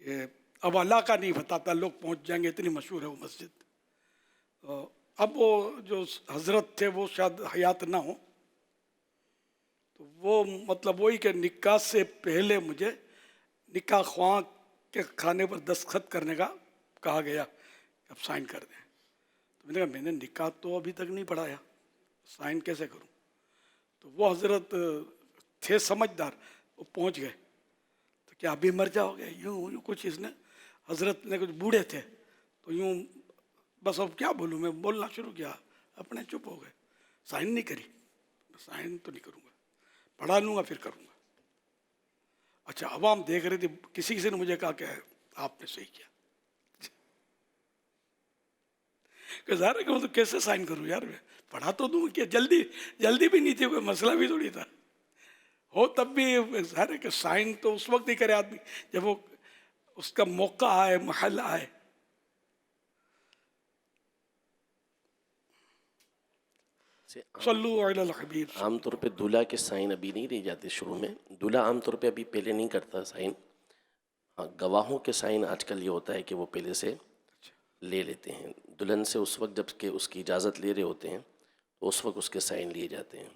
یہ اب اللہ کا نہیں بتاتا، لوگ پہنچ جائیں گے، اتنی مشہور ہے وہ مسجد. اب وہ جو حضرت تھے وہ شاید حیات نہ ہو، تو وہ مطلب وہی کہ نکاح سے پہلے مجھے نکاح خواہ کے کھانے پر دستخط کرنے کا کہا گیا، اب سائن کر دیں. تو میں نے کہا میں نے نکاح تو ابھی تک نہیں پڑھایا، سائن کیسے کروں؟ تو وہ حضرت تھے سمجھدار، وہ پہنچ گئے. تو کیا ابھی مر جاؤ گے؟ یوں کچھ اس نے، حضرت نے کچھ بوڑھے تھے تو یوں بس اب کیا بولوں، میں بولنا شروع کیا، اپنے چپ ہو گئے. سائن نہیں کری، سائن تو نہیں کروں گا، پڑھا لوں گا پھر کروں گا. اچھا عوام دیکھ رہی تھی، کسی نے مجھے کہا کہ آپ نے صحیح کیا. کہ ظاہر ہے کہ میں تو کیسے سائن کروں یار، میں پڑھا تو دوں کہ جلدی بھی نہیں تھی، کوئی مسئلہ بھی تھوڑی تھا. ہو تب بھی ظاہر ہے کہ سائن تو اس وقت ہی کرے آدمی جب وہ اس کا موقع آئے، محل آئے. صلو علی الحبیب. عام طور پہ دولہا کے سائن ابھی نہیں لے جاتے شروع میں، دولہا عام طور پہ ابھی پہلے نہیں کرتا سائن. ہاں گواہوں کے سائن آج کل یہ ہوتا ہے کہ وہ پہلے سے لے لیتے ہیں. دلہن سے اس وقت جب کہ اس کی اجازت لے رہے ہوتے ہیں تو اس وقت اس کے سائن لیے جاتے ہیں.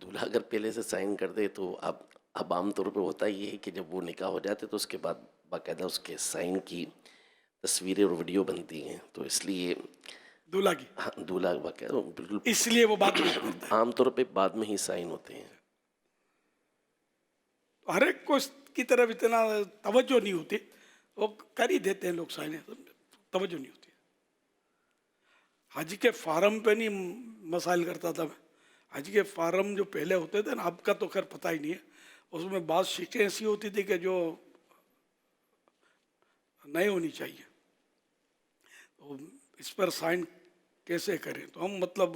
دولہا اگر پہلے سے سائن کر دے تو اب عام طور پہ ہوتا یہ ہے کہ جب وہ نکاح ہو جاتے تو اس کے بعد باقاعدہ اس کے سائن کی تصویریں اور ویڈیو بنتی ہیں. تو اس لیے دولہا کی، ہاں دولہا باقاعدہ بالکل اس لیے وہ بعد میں کرتا ہے. عام طور پہ بعد میں ہی سائن ہوتے ہیں. ہر ایک کو اس کی طرف اتنا توجہ نہیں ہوتی، وہ کر ہی دیتے ہیں لوگ سائن، توجہ نہیں ہوتی. حج کے فارم پہ نہیں مسائل کرتا تھا میں. حج کے فارم جو پہلے ہوتے تھے نا، اب کا تو خیر پتہ ہی نہیں ہے، اس میں بعض شکیں ایسی ہوتی تھی کہ جو نہیں ہونی چاہیے. تو اس پر سائن کیسے کریں؟ تو ہم مطلب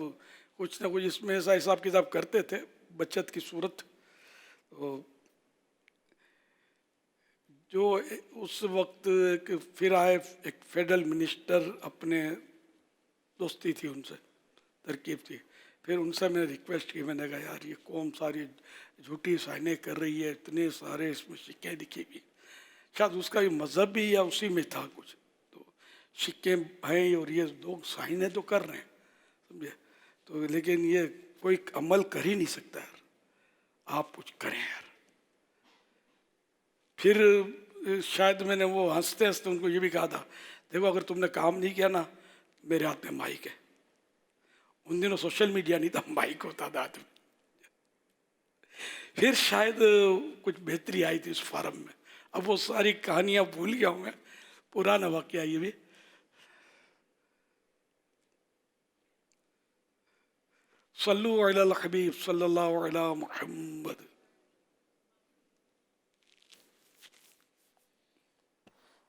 کچھ نہ کچھ اس میں ایسا حساب کتاب کرتے تھے بچت کی صورت. تو جو اس وقت پھر آئے ایک فیڈرل منسٹر، اپنے دوستی تھی ان سے، ترکیب تھی. پھر ان سے میں نے ریکویسٹ کی، میں نے کہا یار یہ قوم ساری جھوٹی سائنیں کر رہی ہے، اتنے سارے اس میں سکے لکھی بھی، شاید اس کا یہ مذہب بھی یا اسی میں تھا کچھ، تو سکے ہیں اور یہ لوگ سائنیں تو کر رہے ہیں سمجھے. تو لیکن یہ کوئی عمل کر ہی نہیں سکتا یار، آپ کچھ کریں یار. پھر شاید میں نے وہ ہنستے ہنستے ان کو یہ بھی کہا تھا، دیکھو اگر تم نے کام نہیں کیا نا، میرے ہاتھ میں مائک ہے. ان دنوں سوشل میڈیا نہیں تھا، مائک ہوتا تھا ہاتھ میں. پھر شاید کچھ بہتری آئی تھی اس فارم میں. اب وہ ساری کہانیاں بھول گیا ہوں میں، پرانا واقعہ یہ بھی. صلو علی الحبیب صلی اللہ علی محمد.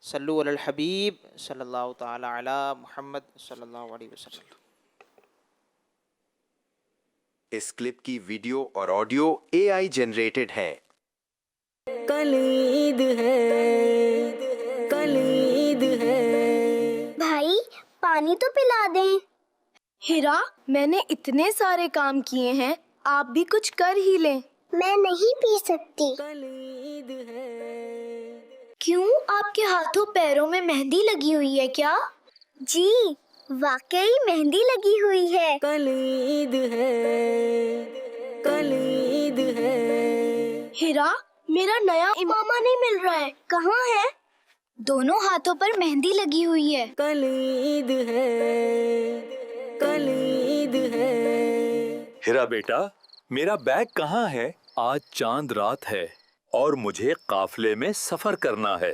صلو علی الحبیب صلی اللہ تعالی علی محمد صلی اللہ علیہ وسلم. اس کلپ کی ویڈیو اور آڈیو AI جنریٹڈ ہے. کل عید ہے، کل عید ہے. بھائی پانی تو پلا دیں. ہیرا میں نے اتنے سارے کام کیے ہیں، آپ بھی کچھ کر ہی لیں. میں نہیں پی سکتی. کل عید ہے. کیوں، آپ کے ہاتھوں پیروں میں مہندی لگی ہوئی ہے کیا؟ جی واقعی مہندی لگی ہوئی ہے. کل عید ہے، کل عید ہے. ہیرا میرا نیا امامہ نہیں مل رہا ہے، کہاں ہے؟ دونوں ہاتھوں پر مہندی لگی ہوئی ہے. کل عید ہے، کل عید ہے. ہیرا بیٹا، میرا بیگ کہاں ہے؟ آج چاند رات ہے. اور مجھے قافلے میں سفر کرنا ہے۔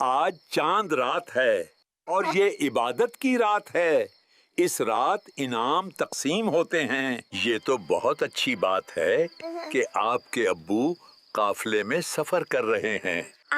آج چاند رات ہے اور یہ عبادت کی رات ہے۔ اس رات انعام تقسیم ہوتے ہیں۔ یہ تو بہت اچھی بات ہے کہ آپ کے ابو قافلے میں سفر کر رہے ہیں۔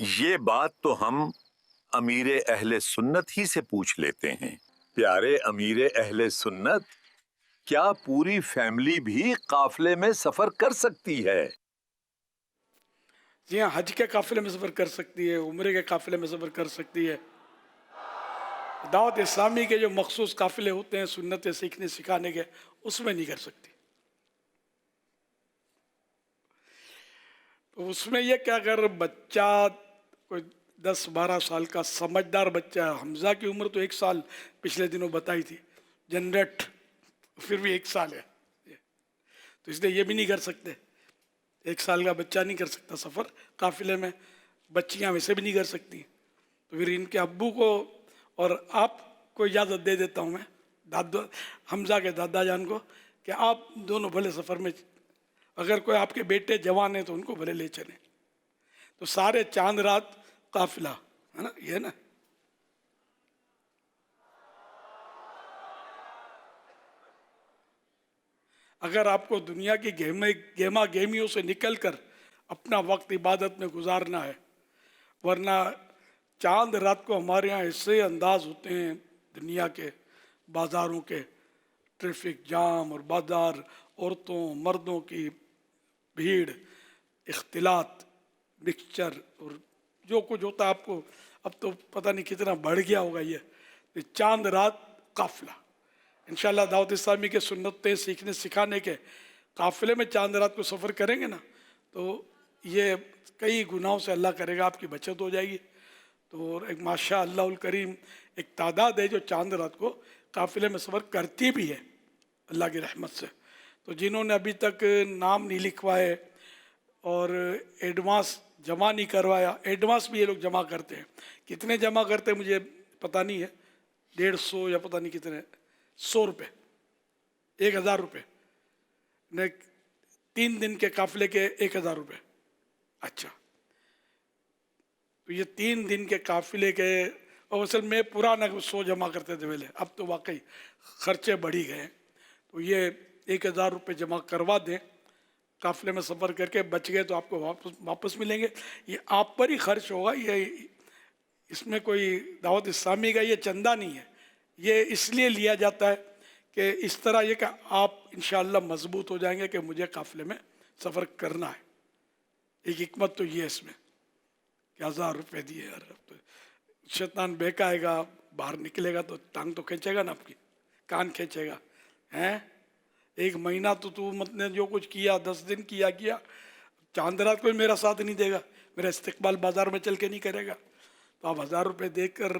یہ بات تو ہم امیر اہل سنت ہی سے پوچھ لیتے ہیں۔ پیارے امیر اہل سنت، کیا پوری فیملی بھی قافلے میں سفر کر سکتی ہے؟ جی ہاں، حج کے قافلے میں سفر کر سکتی ہے، عمرے کے قافلے میں سفر کر سکتی ہے۔ دعوت اسلامی کے جو مخصوص قافلے ہوتے ہیں سنتیں سیکھنے سکھانے کے، اس میں نہیں کر سکتی۔ تو اس میں یہ کہ اگر بچہ کوئی 10-12 سال کا سمجھدار بچہ ہے، حمزہ کی عمر تو 1 سال پچھلے دنوں بتائی تھی، جنریٹ پھر بھی 1 سال ہے، تو اس لیے یہ بھی نہیں کر سکتے۔ 1 سال کا بچہ نہیں کر سکتا سفر قافلے میں، بچیاں ویسے بھی نہیں کر سکتی۔ تو پھر ان کے ابو کو اور آپ کو اجازت دے دیتا ہوں میں، حمزہ کے دادا جان کو، کہ آپ دونوں بھلے سفر میں، اگر کوئی آپ کے بیٹے جوان ہیں تو ان کو بھلے لے چلیں۔ تو سارے چاند رات قافلہ ہے نا، یہ ہے نا۔ اگر آپ کو دنیا کی گہما گہمیوں سے نکل کر اپنا وقت عبادت میں گزارنا ہے، ورنہ چاند رات کو ہمارے ہاں ایسے انداز ہوتے ہیں دنیا کے بازاروں کے، ٹریفک جام اور بازار، عورتوں مردوں کی بھیڑ، اختلاط، مکسچر اور جو کچھ ہوتا ہے آپ کو اب تو پتہ نہیں کتنا بڑھ گیا ہوگا یہ چاند رات قافلہ۔ انشاءاللہ دعوت اسلامی کے سنتیں سیکھنے سکھانے کے قافلے میں چاند رات کو سفر کریں گے نا، تو یہ کئی گناہوں سے اللہ کرے گا، آپ کی بچت ہو جائے گی۔ تو ایک ماشاء اللہ الکریم ایک تعداد ہے جو چاند رات کو قافلے میں سفر کرتی بھی ہے اللہ کی رحمت سے۔ تو جنہوں نے ابھی تک نام نہیں لکھوائے اور ایڈوانس جمع نہیں کروایا، ایڈوانس بھی یہ لوگ جمع کرتے ہیں، کتنے جمع کرتے ہیں مجھے پتہ نہیں ہے، 150 یا پتہ نہیں کتنے، 100 روپے، 1000 روپے، 3 دن کے قافلے کے 1000 روپے۔ اچھا، تو یہ 3 دن کے قافلے کے، اور اصل میں پرانا 100 جمع کرتے تھے پہلے، اب تو واقعی خرچے بڑھی گئے ہیں۔ تو یہ 1000 روپے جمع کروا دیں، قافلے میں سفر کر کے بچ گئے تو آپ کو واپس ملیں گے۔ یہ آپ پر ہی خرچ ہوگا، یہ اس میں کوئی دعوت اسلامی کا یہ چندہ نہیں ہے، یہ اس لیے لیا جاتا ہے کہ اس طرح یہ کہ آپ انشاءاللہ مضبوط ہو جائیں گے کہ مجھے قافلے میں سفر کرنا ہے۔ ایک حکمت تو یہ ہے اس میں کہ 1000 روپے دیے، یار تو شیطان بہکا آئے گا، باہر نکلے گا تو ٹانگ تو کھینچے گا نا، آپ کی کان کھینچے گا، ہیں 1 مہینہ تو مت نے جو کچھ کیا، 10 دن کیا، چاند رات کوئی میرا ساتھ نہیں دے گا، میرا استقبال بازار میں چل کے نہیں کرے گا، تو آپ 1000 روپے دے کر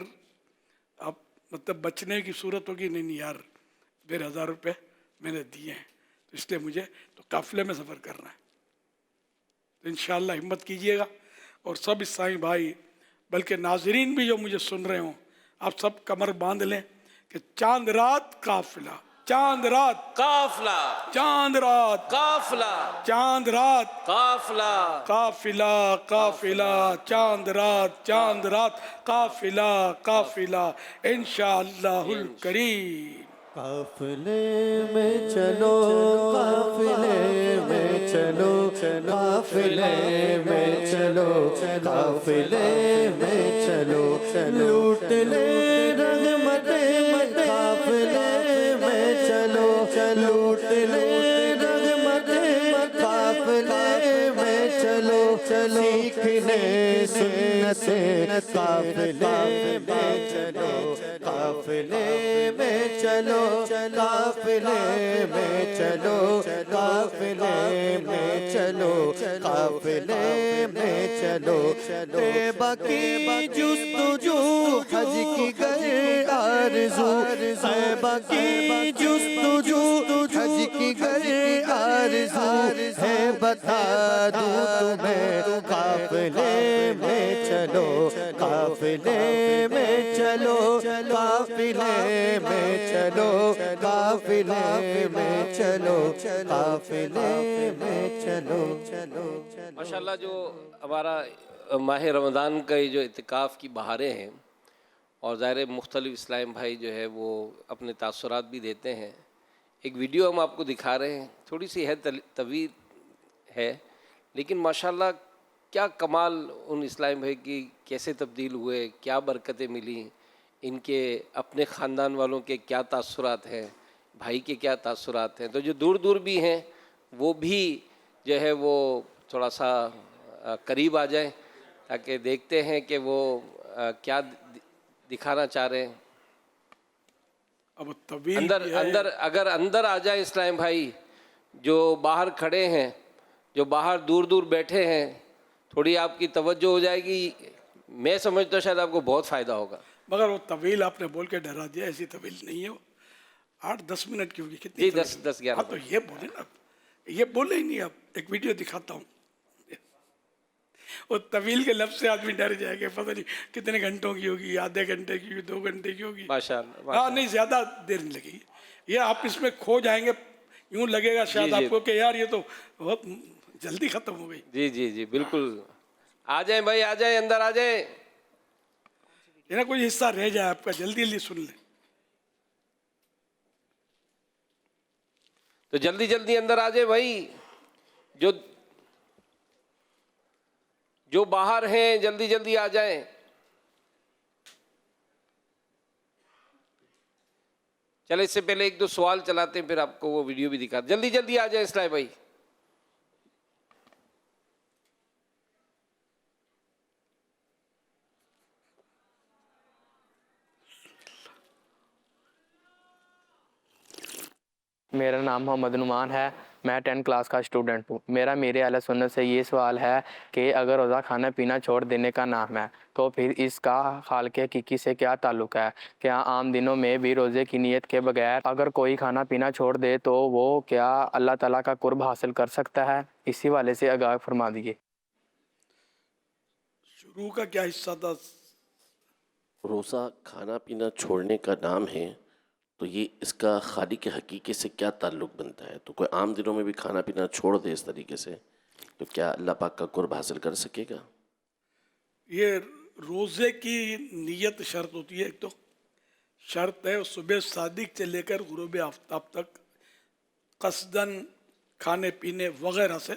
آپ مطلب بچنے کی صورت ہوگی، نہیں یار میرے 1000 روپے میں نے دیے ہیں، تو اس لیے مجھے تو قافلے میں سفر کرنا ہے۔ تو انشاءاللہ ہمت کیجئے گا، اور سب عیسائی بھائی بلکہ ناظرین بھی جو مجھے سن رہے ہوں، آپ سب کمر باندھ لیں کہ چاند رات قافلہ، چاند رات قافلہ، چاند رات قافلہ، چاند رات قافلہ، قافلہ قافلہ، چاند رات چاند رات قافلہ قافلہ، انشاءاللہ الکریم۔ قافلے میں چلو، قافلے میں چلو، قافلے میں چلو، قافلے میں چلو، لوٹ لے رحمتیں، قافلے میں چلو، لوٹ لے رحمتیں، قافلے میں چلو، سیکھنے سنتیں، قافلے میں چلو، قافلے میں چلو، قافلے میں چلو، قافلے میں چلو، قافلے میں چلو، طیبہ کی جستجو حج کی گر آرزو طیبہ کی جستجو حج کی گر آرزو ہے بتا دوں تمہیں قافلے میں چلو قافلے میں چلو قافلے میں چلو قافلے میں چلو قافلے میں چلو ماشاءاللہ جو ہمارا ماہ رمضان کا یہ جو اعتکاف کی بہاریں ہیں اور ظاہر مختلف اسلام بھائی جو ہے وہ اپنے تاثرات بھی دیتے ہیں. ایک ویڈیو ہم آپ کو دکھا رہے ہیں, تھوڑی سی ہے طویل ہے لیکن ماشاءاللہ کیا کمال ان اسلام بھائی کی کیسے تبدیل ہوئے, کیا برکتیں ملیں, ان کے اپنے خاندان والوں کے کیا تاثرات ہیں, بھائی کے کیا تاثرات ہیں. تو جو دور دور بھی ہیں وہ بھی جو ہے وہ تھوڑا سا قریب آ جائیں تاکہ دیکھتے ہیں کہ وہ کیا دکھانا چاہ رہے ہیں. اب طویل اگر اندر آ جائیں اسلام بھائی جو باہر کھڑے ہیں, جو باہر دور دور بیٹھے ہیں, تھوڑی آپ کی توجہ ہو جائے گی, میں سمجھتا ہوں شاید آپ کو بہت فائدہ ہوگا. مگر وہ طویل آپ نے بول کے ڈرا دیا, ایسی طویل نہیں ہے وہ, 8-10 منٹ کی ہوگی. کتنی؟ جی 10-11. ہاں تو یہ بولے نا, یہ بولے ہی نہیں. آپ ایک ویڈیو دکھاتا ہوں, وہ طویل کے لفظ سے آدمی ڈر جائے گا, پتہ نہیں کتنے گھنٹوں کی ہوگی, آدھے گھنٹے کی, 2 گھنٹے کی ہوگی. ماشاءاللہ. ہاں نہیں زیادہ دیر نہیں لگے گی. یہ آپ اس میں کھو جائیں گے, یوں لگے گا شاید آپ کو کہ یار یہ تو بہت جلدی ختم ہو گئی. جی جی جی بالکل. آ جائیں بھائی, آ جائیں, اندر آ جائیں. یہ نا کوئی حصہ رہ جائے آپ کا, جلدی جلدی سن لیں. تو جلدی جلدی اندر آ جائیں بھائی, جو باہر ہیں جلدی جلدی آ جائیں. چلے اس سے پہلے 1-2 سوال چلاتے ہیں, پھر آپ کو وہ ویڈیو بھی دکھاتے. جلدی جلدی آ جائیں اسلام بھائی. میرا نام محمد نعمان ہے, میں 10 کلاس کا اسٹوڈنٹ ہوں. میرے اہل سنت سے یہ سوال ہے کہ اگر روزہ کھانا پینا چھوڑ دینے کا نام ہے تو پھر اس کا خالق حقیقی سے کیا تعلق ہے؟ کیا عام دنوں میں بھی روزے کی نیت کے بغیر اگر کوئی کھانا پینا چھوڑ دے تو وہ کیا اللہ تعالیٰ کا قرب حاصل کر سکتا ہے؟ اسی والے سے آگاہ فرما دیجیے. شروع کا کیا حصہ تھا؟ روزہ کھانا پینا چھوڑنے کا نام ہے تو یہ اس کا خالق حقیقی سے کیا تعلق بنتا ہے؟ تو کوئی عام دنوں میں بھی کھانا پینا چھوڑ دے اس طریقے سے تو کیا اللہ پاک کا قرب حاصل کر سکے گا؟ یہ روزے کی نیت شرط ہوتی ہے. ایک تو شرط ہے صبح صادق سے لے کر غروب آفتاب تک قصداً کھانے پینے وغیرہ سے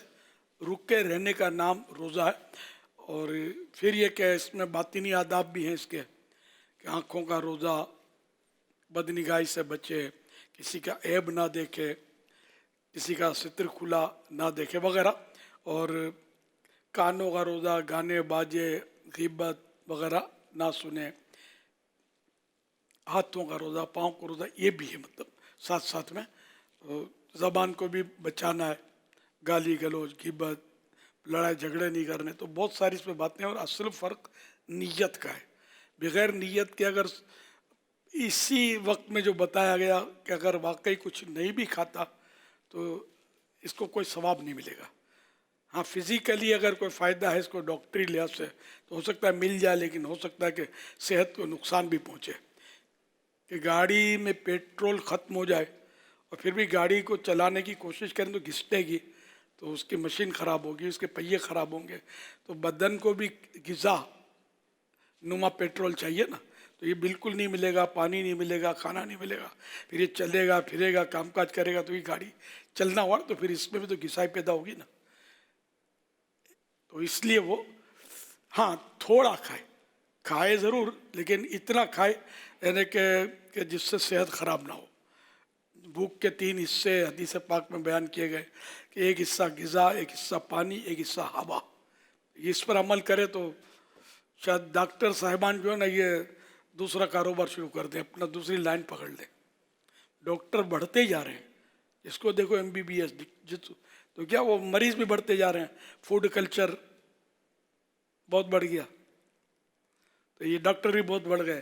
رکے رہنے کا نام روزہ ہے. اور پھر یہ کہ اس میں باطنی آداب بھی ہیں اس کے, کہ آنکھوں کا روزہ, بدنگاہی سے بچے, کسی کا عیب نہ دیکھے, کسی کا ستر کھلا نہ دیکھے وغیرہ. اور کانوں کا روزہ, گانے باجے غیبت وغیرہ نہ سنے. ہاتھوں کا روزہ, پاؤں کا روزہ, یہ بھی ہے. مطلب ساتھ ساتھ میں زبان کو بھی بچانا ہے, گالی گلوچ, غیبت, لڑائی جھگڑے نہیں کرنے. تو بہت ساری اس میں باتیں ہیں. اور اصل فرق نیت کا ہے. بغیر نیت کے اگر اسی وقت میں جو بتایا گیا کہ اگر واقعی کچھ نہیں بھی کھاتا تو اس کو کوئی ثواب نہیں ملے گا. ہاں فزیکلی اگر کوئی فائدہ ہے اس کو ڈاکٹری لحاظ سے تو ہو سکتا ہے مل جائے, لیکن ہو سکتا ہے کہ صحت کو نقصان بھی پہنچے. کہ گاڑی میں پیٹرول ختم ہو جائے اور پھر بھی گاڑی کو چلانے کی کوشش کریں تو گھسٹے گی, تو اس کی مشین خراب ہوگی, اس کے پہیے خراب ہوں گے. تو بدن کو بھی غذا نما پیٹرول چاہیے نا, تو یہ بالکل نہیں ملے گا, پانی نہیں ملے گا, کھانا نہیں ملے گا. پھر یہ چلے گا پھرے گا, کام کاج کرے گا, تو یہ گاڑی چلنا ہوا تو پھر اس میں بھی تو غذائی پیدا ہوگی نا. تو اس لیے وہ ہاں تھوڑا کھائے ضرور, لیکن اتنا کھائے یعنی کہ جس سے صحت خراب نہ ہو. بھوک کے 3 حصے حدیث پاک میں بیان کیے گئے کہ ایک حصہ غذا, ایک حصہ پانی, ایک حصہ ہوا. اس پر عمل کرے تو شاید ڈاکٹر صاحبان جو ہے نا یہ دوسرا کاروبار شروع کر دیں, اپنا دوسری لائن پکڑ لیں. ڈاکٹر بڑھتے جا رہے ہیں, اس کو دیکھو MBBS تو کیا وہ مریض بھی بڑھتے جا رہے ہیں. فوڈ کلچر بہت بڑھ گیا, تو یہ ڈاکٹر بھی بہت بڑھ گئے.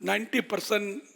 90%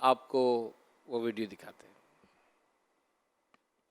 آپ کو وہ ویڈیو دکھاتے ہیں۔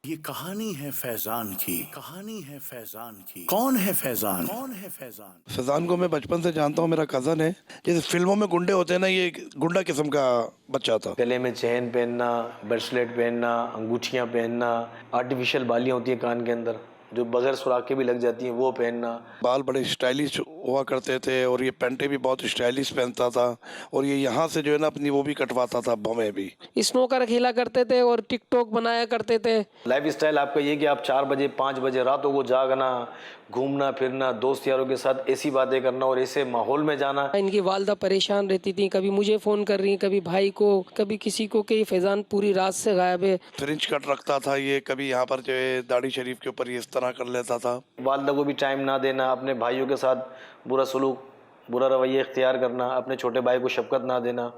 یہ کہانی ہے فیضان کی، کہانی ہے فیضان کی۔ کون ہے فیضان؟ کون ہے فیضان؟ فیضان کو میں بچپن سے جانتا ہوں، میرا کزن ہے۔ جیسے فلموں میں گنڈے ہوتے ہیں نا، یہ گنڈا قسم کا بچہ تھا۔ گلے میں چین پہننا، بریسلیٹ پہننا، انگوٹھیاں پہننا، آرٹیفیشل بالیاں ہوتی ہیں کان کے اندر جو بغیر سوراخ کے بھی لگ جاتی ہیں، وہ پہننا۔ بال بڑے اسٹائلش ہوا کرتے تھے اور یہ پینٹیں بھی بہت اسٹائلش پہنتا تھا، اور یہ یہاں سے جو ہے نا اپنی وہ بھی کٹواتا تھا، بھویں بھی۔ اسنوکر کھیلا کرتے تھے اور ٹک ٹاک بنایا کرتے تھے۔ لائف اسٹائل آپ کا یہ کہ آپ 4 بجے 5 بجے راتوں کو جاگنا، گھومنا پھرنا، دوست یاروں کے ساتھ ایسی باتیں کرنا اور ایسے ماحول میں جانا۔ ان کی والدہ پریشان رہتی تھی، کبھی مجھے فون کر رہی ہیں، کبھی بھائی کو، کبھی کسی کو کہ فیضان پوری رات سے غائب ہے۔ فرنچ کٹ رکھتا تھا یہ، کبھی یہاں پر جو ہے داڑھی شریف کے اوپر یہ اس طرح کر لیتا تھا۔ والدہ کو بھی ٹائم نہ دینا، اپنے بھائیوں کے ساتھ برا سلوک، برا رویہ اختیار کرنا، اپنے چھوٹے بھائی کو شفقت نہ دینا،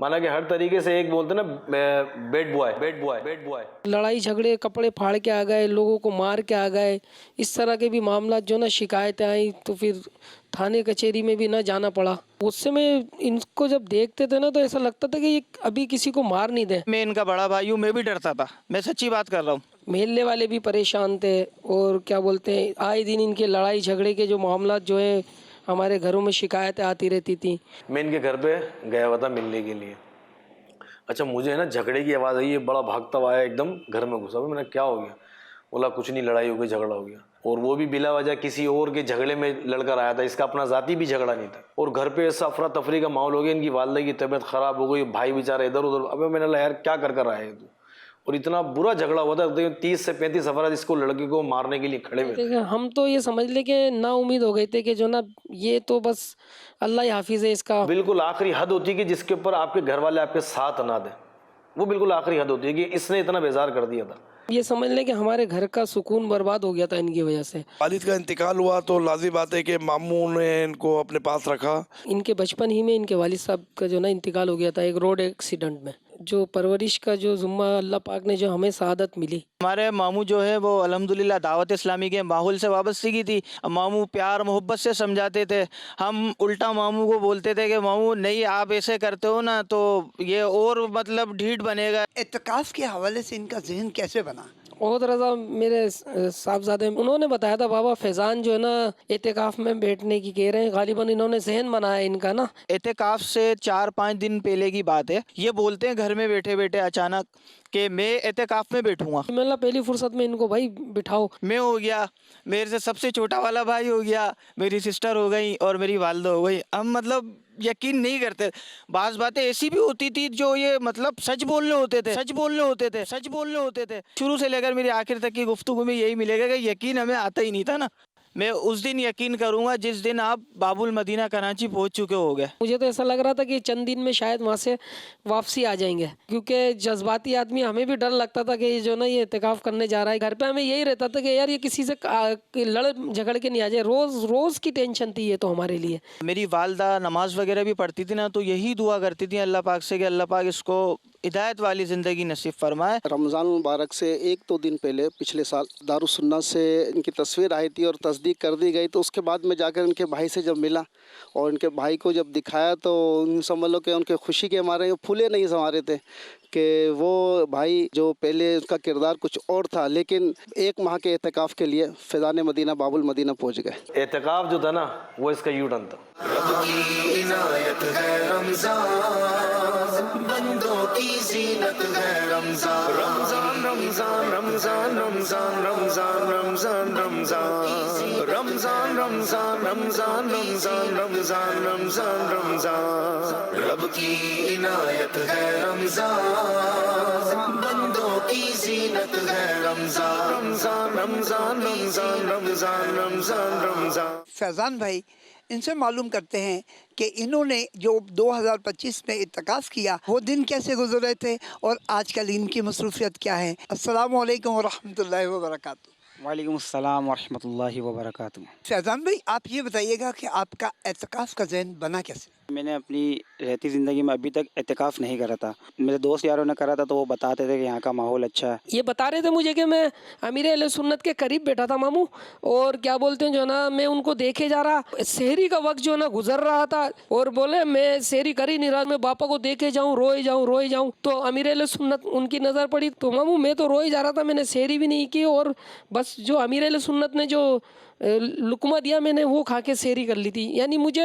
مانا کہ ہر طریقے سے ایک بولتے نا بیڈ بوائے۔ لڑائی جھگڑے، کپڑے پھاڑ کے آ گئے، لوگوں کو مار کے آ گئے، اس طرح کے بھی معاملات جو نا شکایتیں آئیں تو پھر تھانے کچہری میں بھی نہ جانا پڑا۔ اس سے میں ان کو جب دیکھتے تھے نا تو ایسا لگتا تھا کہ یہ ابھی کسی کو مار نہیں دیں۔ میں ان کا بڑا بھائی ہوں، میں بھی ڈرتا تھا، میں سچی بات کر رہا ہوں۔ محلے والے بھی پریشان تھے اور کیا بولتے ہیں آئے دن ان کے لڑائی جھگڑے کے جو معاملات جو ہے ہمارے گھروں میں شکایتیں آتی رہتی تھیں۔ میں ان کے گھر پہ گیا ہوا تھا ملنے کے لیے، اچھا مجھے نا جھگڑے کی آواز آئی، بڑا بھاگتا ہوا آیا، ایک دم گھر میں گھسا۔ میں نے کیا ہو گیا؟ بولا کچھ نہیں، لڑائی ہو گئی، جھگڑا ہو گیا، اور وہ بھی بلا وجہ کسی اور کے جھگڑے میں لڑ کر آیا تھا، اس کا اپنا ذاتی بھی جھگڑا نہیں تھا، اور گھر پہ ایسا افراتفری کا ماحول ہو گیا، ان کی والدہ کی طبیعت خراب ہو گئی، بھائی بیچارہ ادھر ادھر۔ ابے میں نے کہا یار کیا کر آیا ہے تو، اور اتنا برا جھگڑا ہوا تھا، 30 سے 35 افراد اس کو لڑکے کو مارنے کے لیے کھڑے ہوئے تھے۔ ہم تو یہ سمجھ لے کہ نا امید ہو گئے تھے کہ جو نا یہ تو بس اللہ ہی حافظ ہے اس کا۔ بالکل آخری حد ہوتی ہے کہ جس کے اوپر آپ کے گھر والے آپ کے ساتھ نہ دیں، وہ بالکل آخری حد ہوتی ہے کہ اس نے اتنا بیزار کر دیا تھا۔ یہ سمجھ لیں کہ ہمارے گھر کا سکون برباد ہو گیا تھا ان کی وجہ سے۔ والد کا انتقال ہوا تو لازم بات ہے کہ ماموں نے ان کو اپنے پاس رکھا۔ ان کے بچپن ہی میں ان کے والد صاحب کا جو نا انتقال ہو گیا تھا ایک روڈ ایکسیڈنٹ میں۔ جو پرورش کا جو ذمہ اللہ پاک نے جو ہمیں سعادت ملی۔ ہمارے ماموں جو ہے وہ الحمدللہ دعوت اسلامی کے ماحول سے وابستگی تھی، ماموں پیار محبت سے سمجھاتے تھے، ہم الٹا ماموں کو بولتے تھے کہ ماموں نہیں آپ ایسے کرتے ہو نا تو یہ اور مطلب ڈھیٹ بنے گا۔ اعتکاف کے حوالے سے ان کا ذہن کیسے بنا؟ عہد رضا میرے صاحبزادے انہوں نے بتایا تھا بابا فیضان جو ہے نا اعتکاف میں بیٹھنے کی کہہ رہے ہیں، غالباً انہوں نے ذہن بنایا ان کا نا۔ اعتکاف سے 4-5 دن پہلے کی بات ہے، یہ بولتے ہیں گھر میں بیٹھے بیٹھے اچانک کہ میں اعتکاف میں بیٹھوں گا۔ میں پہلی فرصت میں ان کو بھائی بٹھاؤ۔ میں ہو گیا، میرے سے سب سے چھوٹا والا بھائی ہو گیا، میری سسٹر ہو گئی اور میری والدہ ہو گئی۔ ہم مطلب یقین نہیں کرتے، بعض باتیں ایسی بھی ہوتی تھی جو یہ مطلب سچ بولنے ہوتے تھے۔ شروع سے لے کر میری آخر تک کی گفتگو میں یہی ملے گا کہ یقین ہمیں آتا ہی نہیں تھا نا۔ میں اس دن یقین کروں گا جس دن آپ باب المدینہ کراچی پہنچ چکے ہو گئے۔ مجھے تو ایسا لگ رہا تھا کہ چند دن میں شاید وہاں سے واپسی آ جائیں گے، کیونکہ جذباتی آدمی، ہمیں بھی ڈر لگتا تھا کہ یہ جو نا یہ اعتکاف کرنے جا رہا ہے۔ گھر پہ ہمیں یہی رہتا تھا کہ یار یہ کسی سے لڑ جھگڑ کے نہیں آ جائے، روز کی ٹینشن تھی یہ تو ہمارے لیے۔ میری والدہ نماز وغیرہ بھی پڑھتی تھی نا، تو یہی دعا کرتی تھی اللہ پاک سے کہ اللہ پاک اس کو ہدایت والی زندگی نصیب فرمائے۔ رمضان المبارک سے 1-2 دن پہلے پچھلے سال دارالسنہ سے ان کی تصویر آئی تھی اور تصدیق کر دی گئی، تو اس کے بعد میں جا کر ان کے بھائی سے جب ملا اور ان کے بھائی کو جب دکھایا تو سمجھ لو کہ ان کے خوشی کے مارے پھولے نہیں سما رہے تھے کہ وہ بھائی جو پہلے اس کا کردار کچھ اور تھا، لیکن 1 ماہ کے اعتکاف کے لیے فیضان مدینہ باب المدینہ پہنچ گئے۔ اعتکاف جو تھا نا وہ اس کا یو ٹرن تھا۔ رب کی عنایت ہے رمضان، بندوں کی زینت ہے رمضان، رمضان رمضان رمضان رمضان رمضان رمضان رمضان رمضان رمضان رمضان رمضان رمضان رمضان رمضان، رب کی عنایت ہے رمضان، بندوں کی زینت ہے رمضان، رمضان رمضان رمضان رمضان رمضان رمضان۔ فیضان بھائی، ان سے معلوم کرتے ہیں کہ انہوں نے جو 2025 میں اعتکاف کیا وہ دن کیسے گزرے تھے اور آج کل ان کی مصروفیت کیا ہے۔ السلام علیکم ورحمۃ اللہ وبرکاتہ۔ وعلیکم السلام ورحمۃ اللہ وبرکاتہ۔ فیضان بھائی، آپ یہ بتائیے گا کہ آپ کا اعتکاف کا ذہن بنا کیسے؟ میں نے اپنی رہتی زندگی میں ابھی تک اعتکاف نہیں کرا تھا. میرے دوست یاروں نے کرا تھا تو وہ بتاتے تھے کہ یہاں کا ماحول اچھا ہے. یہ بتا رہے تھے مجھے کہ میں امیر اہل سنت کے قریب بیٹھا تھا ماموں, اور کیا بولتے ہیں جو ہے نا میں ان کو دیکھے جا رہا, سحری کا وقت جو ہے نا گزر رہا تھا, اور بولے میں سحری کر ہی نہیں رہا, میں باپا کو دیکھے جاؤں روئے جاؤں. تو امیر اہل سنت ان کی نظر پڑی, تو ماموں میں تو روئے جا رہا تھا, میں نے سحری بھی نہیں کی, اور بس جو امیر اہل سنت نے جو لقمہ دیا میں نے وہ کھا کے سحری کر لی تھی. یعنی مجھے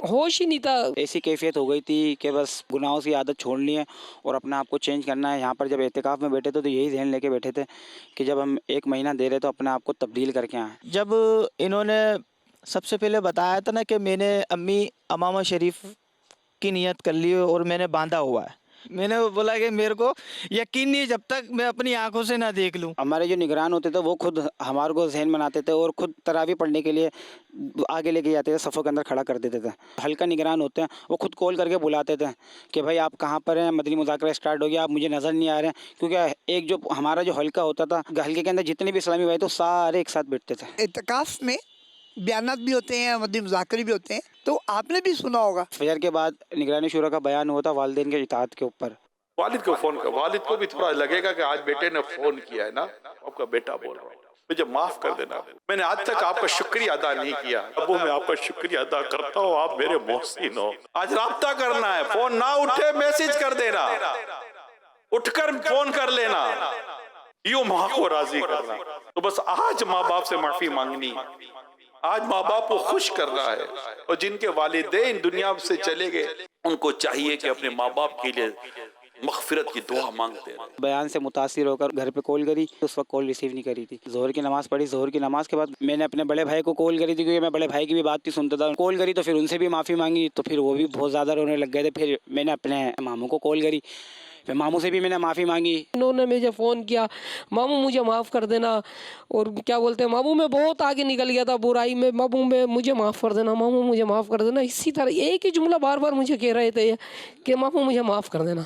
ہوش ہی نہیں تھا. ایسی کیفیت ہو گئی تھی کہ بس گناہوں کی عادت چھوڑنی ہے اور اپنے آپ کو چینج کرنا ہے. یہاں پر جب اعتکاف میں بیٹھے تھے تو یہی ذہن لے کے بیٹھے تھے کہ جب ہم 1 مہینہ دے رہے تو اپنے آپ کو تبدیل کر کے آئیں. جب انہوں نے سب سے پہلے بتایا تھا نا کہ میں نے امی امامہ شریف کی نیت کر لی اور میں نے باندھا ہوا ہے, میں نے بولا کہ میرے کو یقین نہیں جب تک میں اپنی آنکھوں سے نہ دیکھ لوں. ہمارے جو نگران ہوتے تھے وہ خود ہمارے کو ذہن بناتے تھے اور خود تراویح پڑھنے کے لیے آگے لے کے جاتے تھے, صفوں کے اندر کھڑا کر دیتے تھے. ہلکا نگران ہوتے ہیں وہ خود کال کر کے بلاتے تھے کہ بھائی آپ کہاں پر ہیں, مدنی مذاکرہ اسٹارٹ ہو گیا, آپ مجھے نظر نہیں آ رہے ہیں. کیونکہ ایک جو ہمارا جو حلقہ ہوتا تھا, حلقے کے اندر جتنے بھی اسلامی بھائی تو سارے ایک ساتھ بیٹھتے تھے. اعتکاف میں بیانات بھی ہوتے ہیں, مدنی مذاکرے بھی ہوتے ہیں, تو آپ نے بھی سنا ہوگا. فجر کے بعد نگرانی شورا کا بیان ہوا تھا والدین کے اطاعت کے اوپر. والد کو فون کر, والد کو بھی تھوڑا لگے گا کہ آج بیٹے نے فون کیا ہے نا, آپ کا بیٹا بول رہا ہے, مجھے معاف کر دینا, میں نے آج تک آپ کا شکریہ ادا نہیں کیا. ابو میں آپ کا شکریہ ادا کرتا ہوں, آپ میرے محسن ہو. آج رابطہ کرنا ہے, فون نہ اٹھے میسج کر دینا, اٹھ کر فون کر لینا, یوں ماں کو راضی کرنا. تو بس آج ماں باپ سے معافی مانگنی, آج ماں باپ کو خوش کرنا ہے. اور جن کے والدین دنیا سے چلے گئے ان کو چاہیے کہ اپنے ماں باپ کے لیے مغفرت کی دعا مانگتے ہیں. بیان سے متاثر ہو کر گھر پہ کال کری, اس وقت کال ریسیو نہیں کری تھی. ظہر کی نماز پڑھی, ظہر کی نماز کے بعد میں نے اپنے بڑے بھائی کو کال کری تھی کیونکہ میں بڑے بھائی کی بھی بات نہیں سنتا تھا. کال کری تو پھر ان سے بھی معافی مانگی تو پھر وہ بھی بہت زیادہ رونے لگ گئے تھے. پھر میں نے اپنے ماموں کو کال کری, پھر ماموں سے بھی میں نے معافی مانگی. انہوں نے مجھے فون کیا, ماموں مجھے معاف کر دینا, اور کیا بولتے ہیں ماموں میں بہت آگے نکل گیا تھا برائی میں, ماموں میں مجھے معاف کر دینا, ماموں مجھے معاف کر دینا. اسی طرح ایک ہی جملہ بار بار مجھے کہہ رہے تھے کہ ماموں مجھے معاف کر دینا.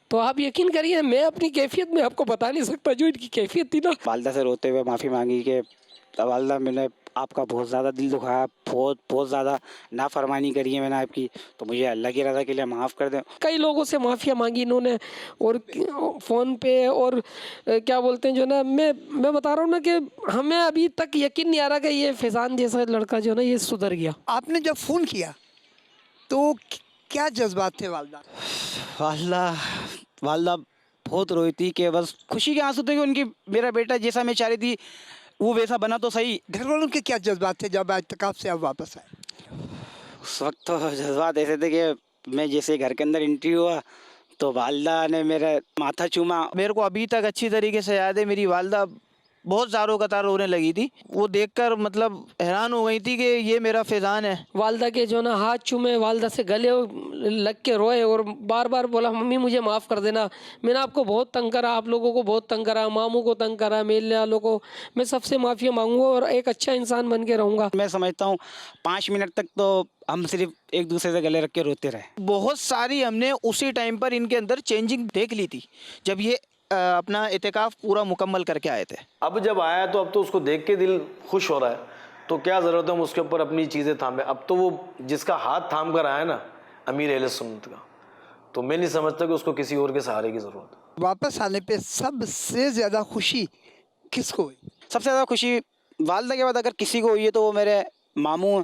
تو آپ یقین کریے میں اپنی کیفیت میں آپ کو بتا نہیں سکتا جو ان کی کیفیت تھی نا. والدہ سے روتے ہوئے معافی مانگی کہ والدہ میں نے آپ کا بہت زیادہ دل دکھایا, بہت زیادہ نافرمانی کری ہے میں نے آپ کی, تو مجھے اللہ کی رضا کے لیے معاف کر دیں. کئی لوگوں سے معافیاں مانگی انہوں نے, اور فون پہ, اور کیا بولتے ہیں جو نا میں بتا رہا ہوں نا کہ ہمیں ابھی تک یقین نہیں آ رہا کہ یہ فیضان جیسا لڑکا جو ہے نا یہ سدھر گیا. آپ نے جب فون کیا تو کیا جذبات تھے والدہ؟ والدہ بہت روئی تھی کہ بس خوشی کے آنسو تھے کہ ان کی میرا بیٹا جیسا میں چاہ رہی تھی وہ ویسا بنا تو صحیح. گھر والوں کے کیا جذبات تھے جب اعتکاف سے آپ واپس آئے؟ اس وقت تو جذبات ایسے تھے کہ میں جیسے گھر کے اندر انٹری ہوا تو والدہ نے میرا ماتھا چوما. میرے کو ابھی تک اچھی طریقے سے یاد ہے, میری والدہ بہت زاروں قطار رونے لگی تھی. وہ دیکھ کر مطلب حیران ہو گئی تھی کہ یہ میرا فیضان ہے. والدہ کے جو نا ہاتھ چومے, والدہ سے گلے لگ کے روئے, اور بار بار بولا ممی مجھے معاف کر دینا, میں نے آپ کو بہت تنگ کرا, آپ لوگوں کو بہت تنگ کرا, ماموں کو تنگ کرا, میرے والوں کو, میں سب سے معافی مانگوں گا اور ایک اچھا انسان بن کے رہوں گا. میں سمجھتا ہوں 5 منٹ تک تو ہم صرف ایک دوسرے سے گلے رکھ کے روتے رہے. بہت ساری ہم نے اسی ٹائم پر ان کے اندر چینجنگ دیکھ لی تھی جب یہ اپنا اعتکاف پورا مکمل کر کے آئے تھے. اب جب آیا تو اب تو اس کو دیکھ کے دل خوش ہو رہا ہے, تو کیا ضرورت ہے ہم اس کے اوپر اپنی چیزیں تھامیں. اب تو وہ جس کا ہاتھ تھام کر آیا نا امیر اہل سنت کا, تو میں نہیں سمجھتا کہ اس کو کسی اور کے سہارے کی ضرورت ہے. واپس آنے پہ سب سے زیادہ خوشی کس کو ہوئی؟ سب سے زیادہ خوشی والدہ کے بعد اگر کسی کو ہوئی ہے تو وہ میرے ماموں,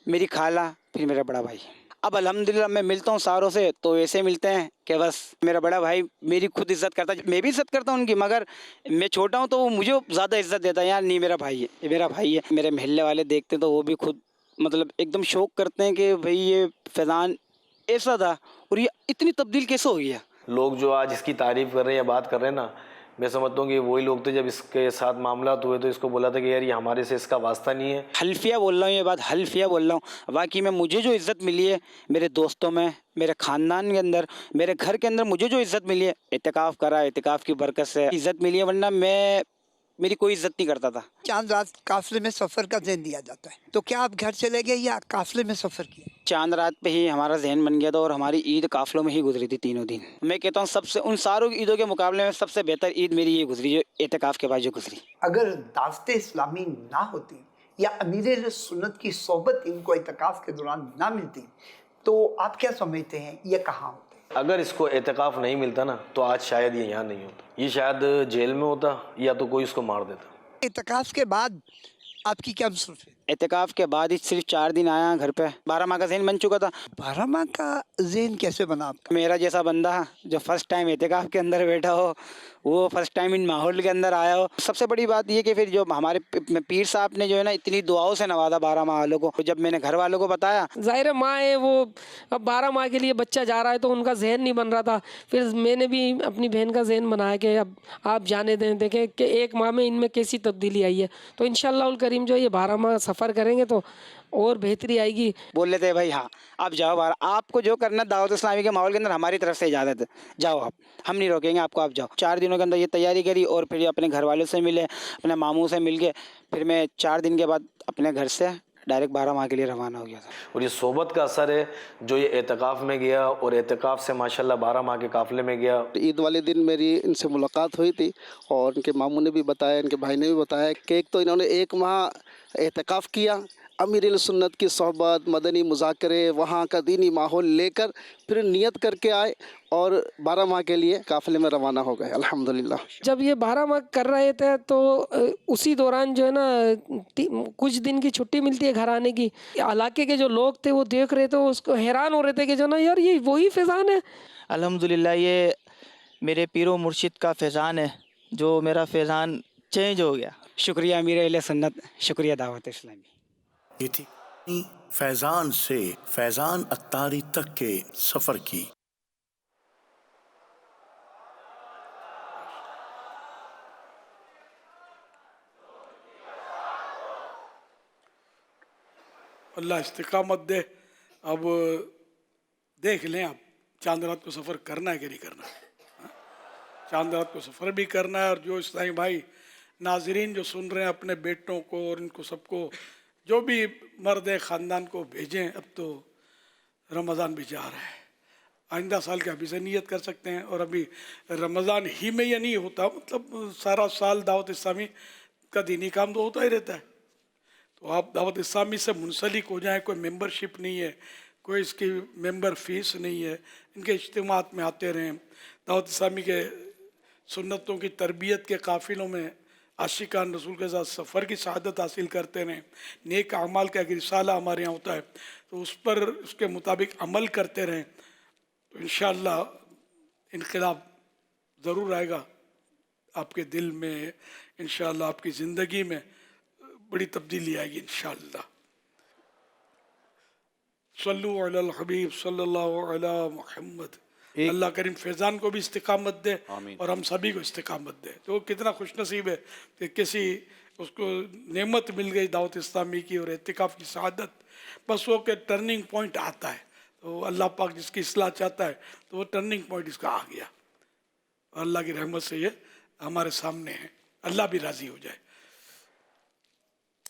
میری خالہ, پھر میرا بڑا بھائی. اب الحمدللہ میں ملتا ہوں ساروں سے تو ایسے ملتے ہیں کہ بس میرا بڑا بھائی میری خود عزت کرتا ہے, میں بھی عزت کرتا ہوں ان کی, مگر میں چھوٹا ہوں تو وہ مجھے زیادہ عزت دیتا ہے. یار نہیں میرا بھائی ہے, یہ میرا بھائی ہے. میرے محلے والے دیکھتے ہیں تو وہ بھی خود مطلب ایک دم شوق کرتے ہیں کہ بھئی یہ فیضان ایسا تھا اور یہ اتنی تبدیل کیسے ہو گیا. لوگ جو آج اس کی تعریف کر رہے ہیں یا بات کر رہے ہیں نا, میں سمجھتا ہوں کہ وہی لوگ تھے جب اس کے ساتھ معاملات ہوئے تو اس کو بولا تھا کہ یار یہ ہمارے سے اس کا واسطہ نہیں ہے. حلفیہ بول رہا ہوں, یہ بات حلفیہ بول رہا ہوں. واقعی میں مجھے جو عزت ملی ہے میرے دوستوں میں, میرے خاندان کے اندر, میرے گھر کے اندر مجھے جو عزت ملی ہے اعتکاف کرا, اعتکاف کی برکت سے عزت ملی ہے, ورنہ میری کوئی عزت نہیں کرتا تھا. چاند رات قافلے میں سفر کا ذہن دیا جاتا ہے, تو کیا آپ گھر چلے گئے یا قافلے میں سفر کیا؟ چاند رات پہ ہی ہمارا ذہن بن گیا تھا اور ہماری عید قافلوں میں ہی گزری تھی تینوں دن. میں کہتا ہوں سب سے ان ساروں عیدوں کے مقابلے میں سب سے بہتر عید میری یہ گزری جو اعتکاف کے بعد جو گزری. اگر دعوت اسلامی نہ ہوتی یا امیر سنت کی صحبت ان کو اعتکاف کے دوران نہ ملتی تو آپ کیا سمجھتے ہیں یہ کہاں ہوتے ہیں؟ اگر اس کو اعتکاف نہیں ملتا نا تو آج شاید یہ یہاں نہیں ہوتا، یہ شاید جیل میں ہوتا یا تو کوئی اس کو مار دیتا۔ اعتکاف کے بعد آپ کی کیا مصروف ہے؟ اعتکاف کے بعد ہی صرف 4 دن آیا گھر پہ، 12 ماہ کا ذہن بن چکا تھا۔ 12 ماہ کا ذہن کیسے بنا آپ کا؟ میرا جیسا بندہ جو فرسٹ ٹائم اعتکاف کے اندر بیٹھا ہو، وہ فرسٹ ٹائم ان ماحول کے اندر آیا ہو۔ سب سے بڑی بات یہ کہ پھر جو ہمارے پیر صاحب نے جو ہے نا اتنی دعاؤں سے نوازا 12 ماہ والوں کو، جب میں نے گھر والوں کو بتایا، ظاہر ماں ہے وہ اب 12 ماہ کے لیے بچہ جا رہا ہے تو ان کا ذہن نہیں بن رہا تھا، پھر میں نے بھی اپنی بہن کا ذہن بنایا کہ اب آپ جانے دیں، دیکھیں کہ 1 ماہ میں ان میں کیسی تبدیلی آئی ہے، تو انشاءاللہ الکریم جو یہ 12 ماہ سفر کریں گے تو اور بہتری آئے گی۔ بول لیتے ہیں بھائی ہاں آپ جاؤ، آپ کو جو کرنا دعوت اسلامی کے ماحول کے اندر ہماری طرف سے اجازت ہے، جاؤ آپ، ہم نہیں روکیں گے آپ کو، آپ جاؤ۔ 4 دنوں کے اندر یہ تیاری کری اور پھر اپنے گھر والوں سے ملے، اپنے ماموں سے مل کے پھر میں 4 دن کے بعد اپنے گھر سے ڈائریکٹ 12 ماہ کے لیے روانہ ہو گیا تھا۔ اور یہ صحبت کا اثر ہے جو یہ اعتکاف میں گیا اور اعتکاف سے ماشاءاللہ 12 ماہ کے قافلے میں گیا۔ عید والے دن میری ان سے ملاقات ہوئی تھی اور ان کے ماموں نے بھی بتایا، ان کے بھائی نے بھی بتایا کہ ایک تو انہوں نے 1 ماہ اعتکاف کیا، امیر سنت کی صحبت، مدنی مذاکرے، وہاں کا دینی ماحول لے کر پھر نیت کر کے آئے اور 12 ماہ کے لیے قافلے میں روانہ ہو گئے الحمدللہ۔ جب یہ 12 ماہ کر رہے تھے تو اسی دوران جو ہے نا کچھ دن کی چھٹی ملتی ہے گھر آنے کی، علاقے کے جو لوگ تھے وہ دیکھ رہے تھے، اس کو حیران ہو رہے تھے کہ جو نا یار یہ وہی فیضان ہے۔ الحمدللہ یہ میرے پیر و مرشد کا فیضان ہے، جو میرا فیضان چینج ہو گیا۔ شکریہ امیر اہل سنت، شکریہ دعوت اسلامی۔ یہ تھی فیضان سے فیضان اتاری تک کے سفر کی۔ اللہ استقامت دے۔ اب دیکھ لیں آپ چاند رات کو سفر کرنا ہے کہ نہیں کرنا ہے؟ چاند رات کو سفر بھی کرنا ہے، اور جو اسلامی بھائی ناظرین جو سن رہے ہیں اپنے بیٹوں کو اور ان کو سب کو، جو بھی مرد ہے خاندان کو بھیجیں۔ اب تو رمضان بھی جا رہا ہے، آئندہ سال کے ابھی سے نیت کر سکتے ہیں، اور ابھی رمضان ہی میں یہ نہیں ہوتا، مطلب سارا سال دعوت اسلامی کا دینی کام تو ہوتا ہی رہتا ہے۔ تو آپ دعوت اسلامی سے منسلک ہو جائیں، کوئی ممبرشپ نہیں ہے، کوئی اس کی ممبر فیس نہیں ہے، ان کے اجتماعات میں آتے رہیں، دعوت اسلامی کے سنتوں کی تربیت کے قافلوں میں عاشقان رسول کے ساتھ سفر کی سعادت حاصل کرتے رہیں، نیک اعمال کا ایک رسالہ ہمارے یہاں ہوتا ہے تو اس پر اس کے مطابق عمل کرتے رہیں، تو انشاءاللہ انقلاب ضرور آئے گا آپ کے دل میں، انشاءاللہ آپ کی زندگی میں بڑی تبدیلی آئے گی انشاءاللہ۔ صلو علی الحبیب صلی اللہ علی محمد۔ اللہ کریم فیضان کو بھی استقامت دے اور ہم سبھی کو استقامت دے۔ تو کتنا خوش نصیب ہے کہ کسی اس کو نعمت مل گئی دعوت اسلامی کی اور اعتکاف کی سعادت، بس وہ کہ ٹرننگ پوائنٹ آتا ہے، تو اللہ پاک جس کی اصلاح چاہتا ہے تو وہ ٹرننگ پوائنٹ اس کا آ گیا، اور اللہ کی رحمت سے یہ ہمارے سامنے ہے۔ اللہ بھی راضی ہو جائے،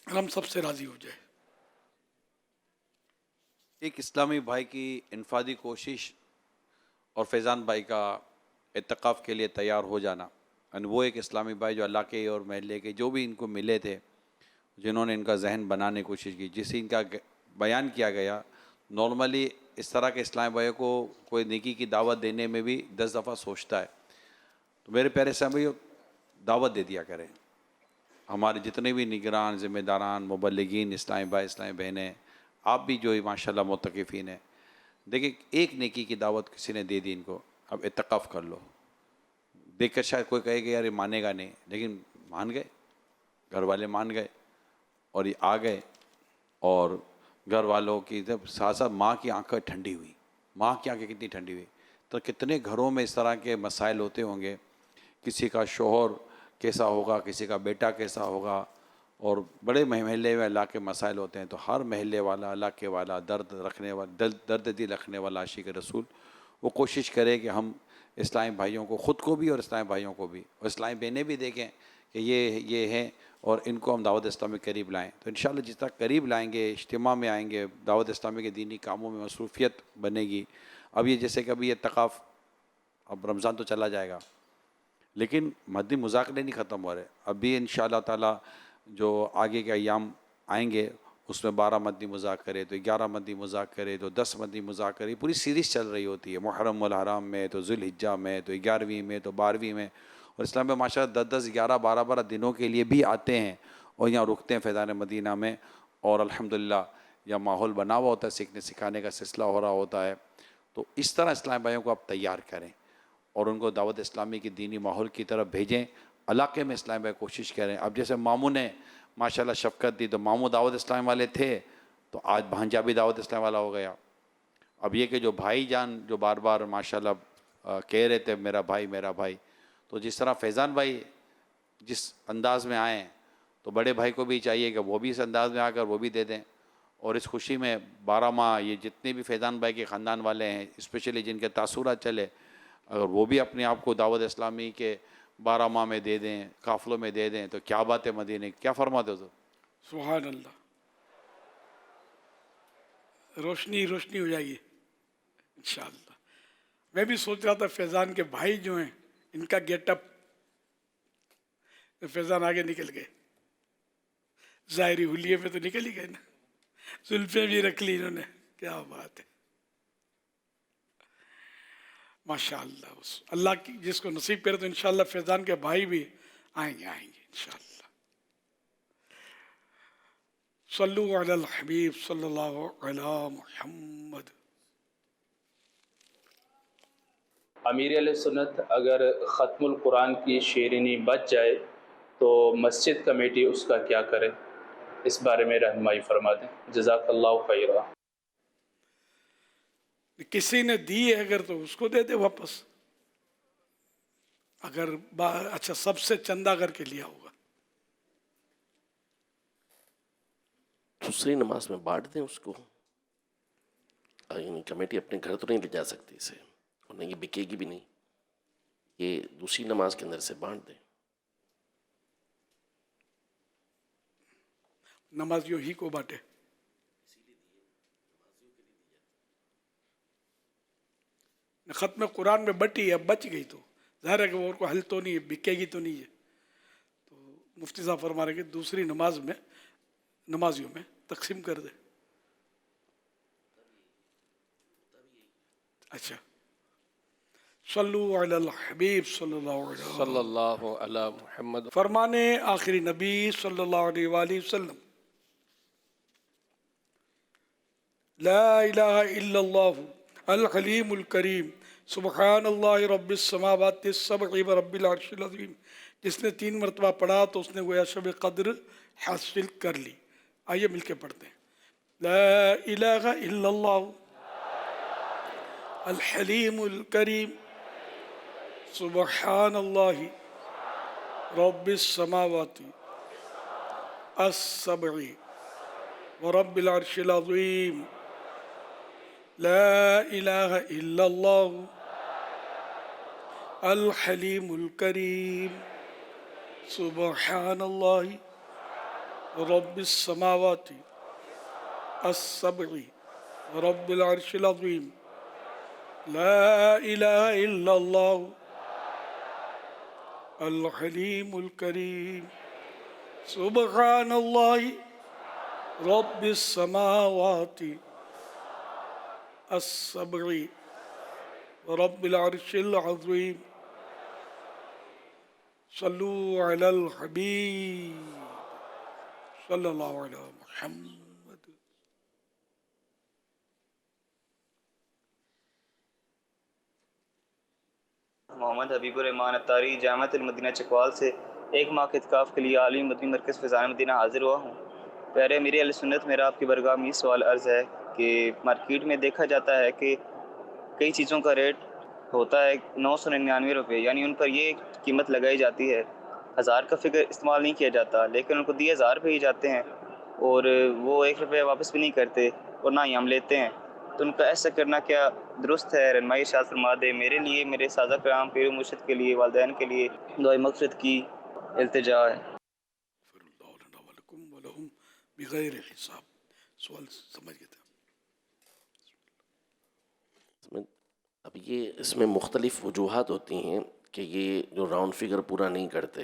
ہم سب سے راضی ہو جائے۔ ایک اسلامی بھائی کی انفرادی کوشش اور فیضان بھائی کا اعتکاف کے لیے تیار ہو جانا، اور وہ ایک اسلامی بھائی جو اللہ کے اور محلے کے جو بھی ان کو ملے تھے، جنہوں نے ان کا ذہن بنانے کی کوشش کی، جسے ان کا بیان کیا گیا۔ نارملی اس طرح کے اسلامی بھائیوں کو کوئی نیکی کی دعوت دینے میں بھی 10 دفعہ سوچتا ہے، تو میرے پیارے اسلامی دعوت دے دیا کریں۔ ہمارے جتنے بھی نگران، ذمہ داران، مبلغین، اسلامی بھائی، اسلامی بہنیں، آپ بھی جو ماشاءاللہ معتکفین ہیں، دیکھیں ایک نیکی کی دعوت کسی نے دے دی ان کو، اب اعتکاف کر لو۔ دیکھ کر شاید کوئی کہے گا یار یہ مانے گا نہیں، لیکن مان گئے، گھر والے مان گئے اور یہ آ گئے، اور گھر والوں کی جب ساتھ ساتھ ماں کی آنکھیں ٹھنڈی ہوئی، ماں کی آنکھیں کتنی ٹھنڈی ہوئی۔ تو کتنے گھروں میں اس طرح کے مسائل ہوتے ہوں گے، کسی کا شوہر کیسا ہوگا، کسی کا بیٹا کیسا ہوگا، اور بڑے محلے میں اللہ کے مسائل ہوتے ہیں، تو ہر محلے والا، اللہ کے والا، درد رکھنے والا، درد دل رکھنے والا عاشق رسول وہ کوشش کرے کہ ہم اسلامی بھائیوں کو، خود کو بھی اور اسلامی بھائیوں کو بھی، اور اسلامی بہنیں بھی دیکھیں کہ یہ ہیں، اور ان کو ہم دعوت اسلامی قریب لائیں۔ تو انشاءاللہ جس طرح قریب لائیں گے، اجتماع میں آئیں گے، دعوت اسلامی کے دینی کاموں میں مصروفیت بنے گی۔ اب یہ جیسے کہ ابھی اعتکاف، اب رمضان تو چلا جائے گا، لیکن مدنی مذاکرے نہیں ختم ہو رہے، اب بھی انشاءاللہ تعالی جو آگے کے ایام آئیں گے اس میں 12 مدنی مذاکرے، تو 11 مدنی مذاکرے، تو 10 مدنی مذاکرے، پوری سیریز چل رہی ہوتی ہے، محرم الحرام میں، تو ذوالحجہ میں، تو 11ویں میں، تو 12ویں میں، اور اسلام میں ماشاء اللہ 10 11 12 دنوں کے لیے بھی آتے ہیں اور یہاں رکتے ہیں فیضان مدینہ میں، اور الحمدللہ یہاں ماحول بنا ہوا ہوتا ہے، سیکھنے سکھانے کا سلسلہ ہو رہا ہوتا ہے۔ تو اس طرح اسلام بھائیوں کو آپ تیار کریں اور ان کو دعوت اسلامی کی دینی ماحول کی طرف بھیجیں۔ علاقے میں اسلام بھائی کوشش کریں۔ اب جیسے ماموں نے ماشاءاللہ شفقت دی، تو ماموں دعوت اسلام والے تھے، تو آج بھانجا بھی دعوت اسلام والا ہو گیا۔ اب یہ کہ جو بھائی جان جو بار بار ماشاءاللہ کہہ رہے تھے میرا بھائی میرا بھائی، تو جس طرح فیضان بھائی جس انداز میں آئیں، تو بڑے بھائی کو بھی چاہیے کہ وہ بھی اس انداز میں آ کر وہ بھی دے دیں، اور اس خوشی میں 12 ماہ یہ جتنے بھی فیضان بھائی کے خاندان والے ہیں، اسپیشلی جن کے تاثرات چلے، اگر وہ بھی اپنے آپ کو دعوت اسلامی کے 12 ماہ میں دے دیں، قافلوں میں دے دیں، تو کیا بات ہے مدینے کی، کیا فرماتے ہو؟ سبحان اللہ، روشنی روشنی ہو جائے گی انشاءاللہ۔ میں بھی سوچ رہا تھا فیضان کے بھائی جو ہیں ان کا گیٹ اپ، فیضان آگے نکل گئے، ظاہری حلیے میں تو نکل ہی گئے نا، زلفیں بھی رکھ لی انہوں نے، کیا بات ہے، ماشاءاللہ۔ اللہ کی جس کو نصیب کرے تو انشاءاللہ فیضان کے بھائی بھی آئیں گے انشاءاللہ۔ صلو علی الحبیب صلی اللہ علی محمد۔ امیر علیہ سنت اگر ختم القرآن کی شیرینی بچ جائے تو مسجد کمیٹی اس کا کیا کرے؟ اس بارے میں رہنمائی فرما دیں، جزاک اللہ خیرہ۔ کسی نے دی ہے اگر تو اس کو دے دے واپس، اگر اچھا سب سے چندہ کر کے لیا ہوگا، دوسری نماز میں بانٹ دیں اس کو، یعنی کمیٹی اپنے گھر تو نہیں لے جا سکتی اسے، اور نہیں یہ بکے گی بھی نہیں، یہ دوسری نماز کے اندر سے بانٹ دیں۔ نمازیوں ہی کو بانٹے، ختم قرآن میں بٹی ہے، اب بچ گئی تو ظاہر ہے کہ وہ اور کو حل تو نہیں ہے، بکے گی تو نہیں ہے، تو مفتی صاحب فرما رہے کہ دوسری نماز میں نمازیوں میں تقسیم کر دے۔ اچھا، صلو علی الحبیب صلی اللہ علی محمد۔ فرمانے آخری نبی صلی اللہ علیہ وآلہ وسلم، لا الہ الا اللہ الحلیم الکریم سبحان اللہ رب السماوات السبع و رب العرش العظیم، جس نے 3 مرتبہ پڑھا تو اس نے گویا شب قدر حاصل کر لی۔ آئیے مل کے پڑھتے ہیں، لا الہ الا اللہ الحلیم الکریم سبحان اللہ رب السماوات السبع و رب العرش العظیم، لا الہ الا اللہ الحلیم الکریم سبحان اللہ رب السماوات السبع رب العرش العظیم، لا الہ الا اللہ الحلیم الکریم سبحان اللہ رب السماوات السبع رب العرش العظیم۔ صلو علی الحبیب صلی اللہ علیہ محمد۔ محمد حبیب الرحمان اتاری جامعۃ المدینہ چکوال سے 1 ماہ کے اعتکاف کے لیے عالمی مدنی مرکز فیضان مدینہ حاضر ہوا ہوں۔ پیارے امیر اہل سنت، میرا آپ کی برگاہ میں یہ سوال عرض ہے کہ مارکیٹ میں دیکھا جاتا ہے کہ کئی چیزوں کا ریٹ ہوتا ہے 999 روپے، یعنی ان پر یہ قیمت لگائی جاتی ہے، 1000 کا فگر استعمال نہیں کیا جاتا، لیکن ان کو دیے 1000 روپے ہی جاتے ہیں اور وہ 1 روپے واپس بھی نہیں کرتے اور نہ ہی ہم لیتے ہیں، تو ان کا ایسا کرنا کیا درست ہے؟ رہنمائی ارشاد فرما دے۔ میرے لیے، میرے سازہ کرام، پیر و مرشد کے لیے، والدین کے لیے دعائے مغفرت کی التجا ہے۔ بغیر حساب، سوال سمجھ گئے تھے؟ اب یہ اس میں مختلف وجوہات ہوتی ہیں کہ یہ جو راؤنڈ فگر پورا نہیں کرتے،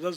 10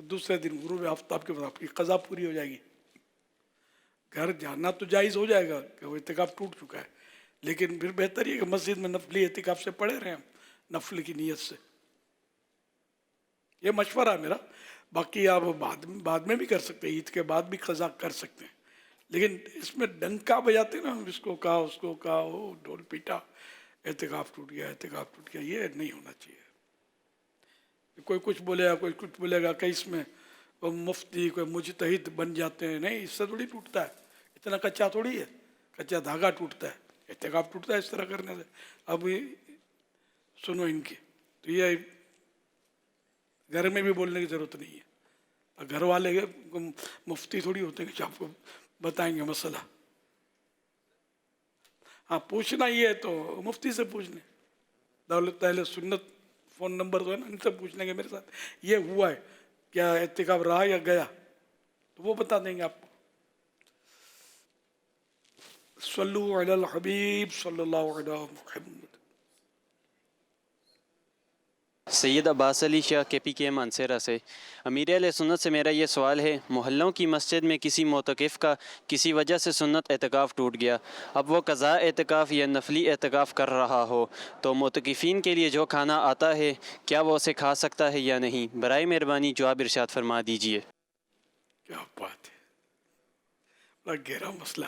اور دوسرے دن غروب آفتاب کے بعد آپ کی قضا پوری ہو جائے گی. گھر جانا تو جائز ہو جائے گا کہ وہ اعتکاف ٹوٹ چکا ہے، لیکن پھر بہتر یہ کہ مسجد میں نفلی اعتکاف سے پڑھے رہیں ہم، نفل کی نیت سے. یہ مشورہ ہے میرا. باقی آپ بعد میں بھی کر سکتے ہیں، عید کے بعد بھی قضا کر سکتے ہیں، لیکن اس میں ڈنکا بجاتے ہیں نا، اس کو کہا اس کو کہا، وہ ڈھول پیٹا، اعتکاف ٹوٹ گیا اعتکاف ٹوٹ گیا، یہ نہیں ہونا چاہیے. کوئی کچھ بولے گا کوئی کچھ بولے گا کہ اس میں وہ مفتی کوئی مجتہد بن جاتے ہیں. نہیں، اس سے تھوڑی ٹوٹتا ہے، اتنا کچا تھوڑی ہے، کچا دھاگا ٹوٹتا ہے، اعتکاف ٹوٹتا ہے اس طرح کرنے سے. اب سنو ان کی، تو یہ گھر میں بھی بولنے کی ضرورت نہیں ہے. گھر والے مفتی تھوڑی ہوتے ہیں کہ آپ کو بتائیں گے مسئلہ. ہاں پوچھنا ہی ہے تو مفتی سے پوچھ لیں. دولت اہل سنت فون نمبر تو ہے نا، ان سے پوچھ لیں گے میرے ساتھ یہ ہوا ہے کیا اعتکاف رہا یا گیا، تو وہ بتا دیں گے آپ کو. صلو علی الحبیب صلی اللہ علیہ محمد. سید عباس علی شاہ KPK مانسیرہ سے. امیر اہل سنت سے میرا یہ سوال ہے، محلوں کی مسجد میں کسی معتکف کا کسی وجہ سے سنت اعتکاف ٹوٹ گیا، اب وہ قضاء اعتکاف یا نفلی اعتکاف کر رہا ہو تو معتکفین کے لیے جو کھانا آتا ہے کیا وہ اسے کھا سکتا ہے یا نہیں؟ برائے مہربانی جواب ارشاد فرما دیجیے. کیا بات ہے، بڑا گہرا مسئلہ.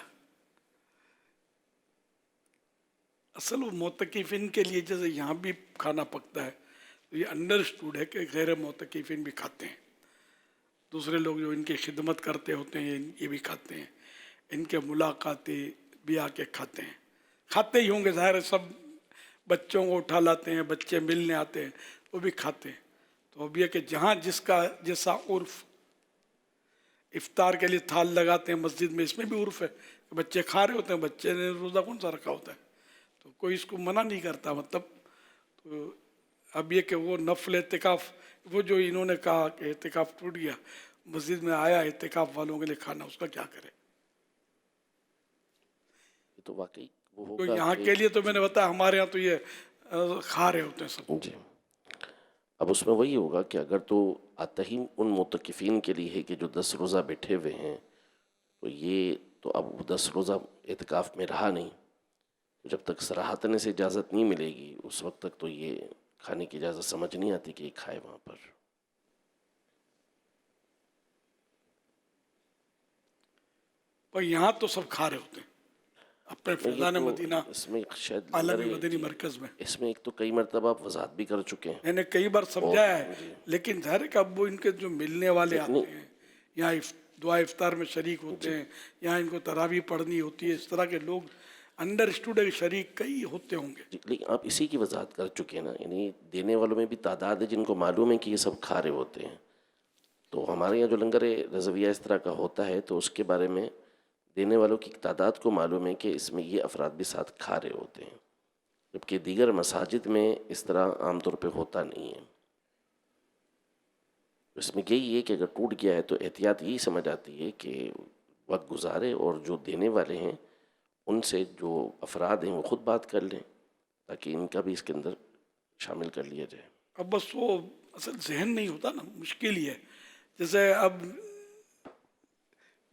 اصل وہ معتکفین کے لیے جیسے یہاں بھی کھانا پکتا ہے، یہ انڈرسٹوڈ ہے کہ غیر معتکفین بھی کھاتے ہیں. دوسرے لوگ جو ان کی خدمت کرتے ہوتے ہیں یہ بھی کھاتے ہیں، ان کے ملاقاتی بھی آ کے کھاتے ہیں. کھاتے ہی ہوں گے، ظاہر ہے، سب بچوں کو اٹھا لاتے ہیں، بچے ملنے آتے ہیں، وہ بھی کھاتے ہیں. تو اب یہ کہ جہاں جس کا جیسا عرف، افطار کے لیے تھال لگاتے ہیں مسجد میں، اس میں بھی عرف ہے کہ بچے کھا رہے ہوتے ہیں، بچے نے روزہ کون سا رکھا ہوتا ہے، تو کوئی اس کو منع نہیں کرتا. مطلب تو اب یہ کہ وہ نفل اعتکاف، وہ جو انہوں نے کہا کہ اعتکاف ٹوٹ گیا، مسجد میں آیا اعتکاف والوں کے لیے کھانا، اس کا کیا کرے؟ تو واقعی وہ تو ہوگا یہاں کے لیے تو میں نے بتایا، ہمارے ہاں تو یہ کھا رہے ہوتے ہیں سب. جی. اب اس میں وہی ہوگا کہ اگر تو آتا ہی ان معتکفین کے لیے ہے کہ جو 10 روزہ بیٹھے ہوئے ہیں، تو یہ تو اب وہ 10 روزہ اعتکاف میں رہا نہیں. جب تک صراحتاً سے اجازت نہیں ملے گی اس وقت تک تو یہ کھانے کی اجازت سمجھ نہیں آتی کہ یہ کھائے وہاں پر. پر یہاں تو سب کھا رہے ہوتے ہیں اپنے فیضان مدینہ اس میں شاید عالمی مدنی مرکز میں. اس میں ایک تو کئی مرتبہ آپ وضاحت بھی کر چکے ہیں، میں نے کئی بار سمجھایا ہے، لیکن ظاہر ہے کہ اب وہ ان کے جو ملنے والے آتے ہیں، یہاں دعا افطار میں شریک ہوتے ہیں، یہاں ان کو تراویح پڑھنی ہوتی ہے، اس طرح کے لوگ انڈرسٹوڈ شریک کئی ہوتے ہوں گے. لیکن آپ اسی کی وضاحت کر چکے ہیں نا، یعنی دینے والوں میں بھی تعداد ہے جن کو معلوم ہے کہ یہ سب کھا رہے ہوتے ہیں. تو ہمارے یہاں جو لنگر رضویہ اس طرح کا ہوتا ہے تو اس کے بارے میں دینے والوں کی تعداد کو معلوم ہے کہ اس میں یہ افراد بھی ساتھ کھا رہے ہوتے ہیں، جبکہ دیگر مساجد میں اس طرح عام طور پہ ہوتا نہیں ہے. اس میں یہی ہے کہ اگر ٹوٹ گیا ہے تو احتیاط یہی سمجھ آتی ہے کہ وقت گزارے اور جو دینے والے ہیں ان سے جو افراد ہیں وہ خود بات کر لیں تاکہ ان کا بھی اس کے اندر شامل کر لیا جائے. اب بس وہ اصل ذہن نہیں ہوتا نا، مشکل ہی ہے. جیسے اب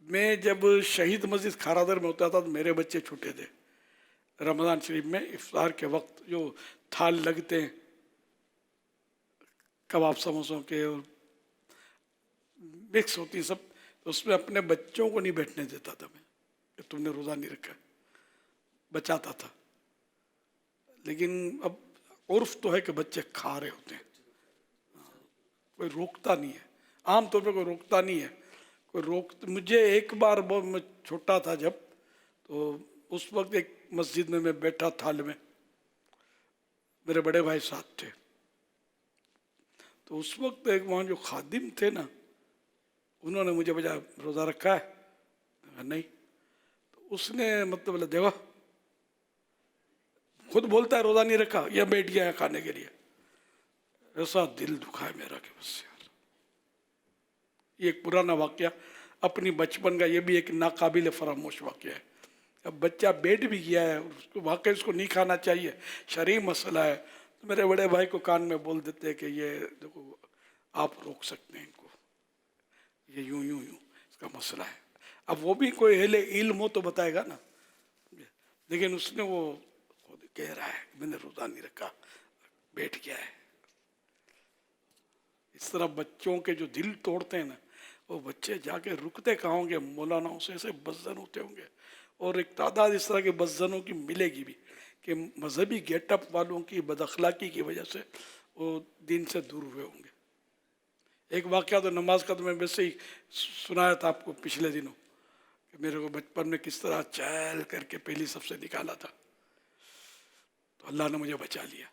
میں جب شہید مسجد کھارادر میں ہوتا تھا تو میرے بچے چھوٹے تھے. رمضان شریف میں افطار کے وقت جو تھال لگتے ہیں کباب سموسوں کے اور مکس ہوتی سب، تو اس میں اپنے بچوں کو نہیں بیٹھنے دیتا تھا میں کہ تم نے روزہ نہیں رکھا، بچاتا تھا. لیکن اب عرف تو ہے کہ بچے کھا رہے ہوتے ہیں، کوئی روکتا نہیں ہے، عام طور پہ کوئی روکتا نہیں ہے. مجھے ایک بار بہت میں چھوٹا تھا جب، تو اس وقت ایک مسجد میں بیٹھا تھال میں، میرے بڑے بھائی ساتھ تھے. تو اس وقت ایک وہاں جو خادم تھے نا، انہوں نے مجھے بجا روزہ رکھا ہے؟ نہیں. تو اس نے مطلب دیکھو خود بولتا ہے روزہ نہیں رکھا، یا بیٹھ گیا ہے کھانے کے لیے. ایسا دل دکھا ہے میرا کہ بس یار. یہ ایک پرانا واقعہ اپنی بچپن کا، یہ بھی ایک ناقابل فراموش واقعہ ہے. اب بچہ بیٹھ بھی گیا ہے، اس کو واقعی اس کو نہیں کھانا چاہیے، شرعی مسئلہ ہے، تو میرے بڑے بھائی کو کان میں بول دیتے کہ یہ دیکھو آپ روک سکتے ہیں ان کو. یہ یوں یوں یوں اس کا مسئلہ ہے. اب وہ بھی کوئی اہل علم ہو تو بتائے گا نا, لیکن اس نے وہ خود کہہ رہا ہے میں نے روزہ نہیں رکھا, بیٹھ گیا ہے. اس طرح بچوں کے جو دل توڑتے ہیں نا, وہ بچے جا کے رکتے کہاں ہوں گے, مولاناؤں سے ایسے بدزن ہوتے ہوں گے. اور ایک تعداد اس طرح کے بدزنوں کی ملے گی بھی کہ مذہبی گیٹ اپ والوں کی بد اخلاقی کی وجہ سے وہ دین سے دور ہوئے ہوں گے. ایک واقعہ تو نماز کا تو میں ویسے ہی سنایا تھا آپ کو پچھلے دنوں, کہ میرے کو بچپن میں کس طرح چہل کر کے پہلی صف سے نکالا تھا, تو اللہ نے مجھے بچا لیا.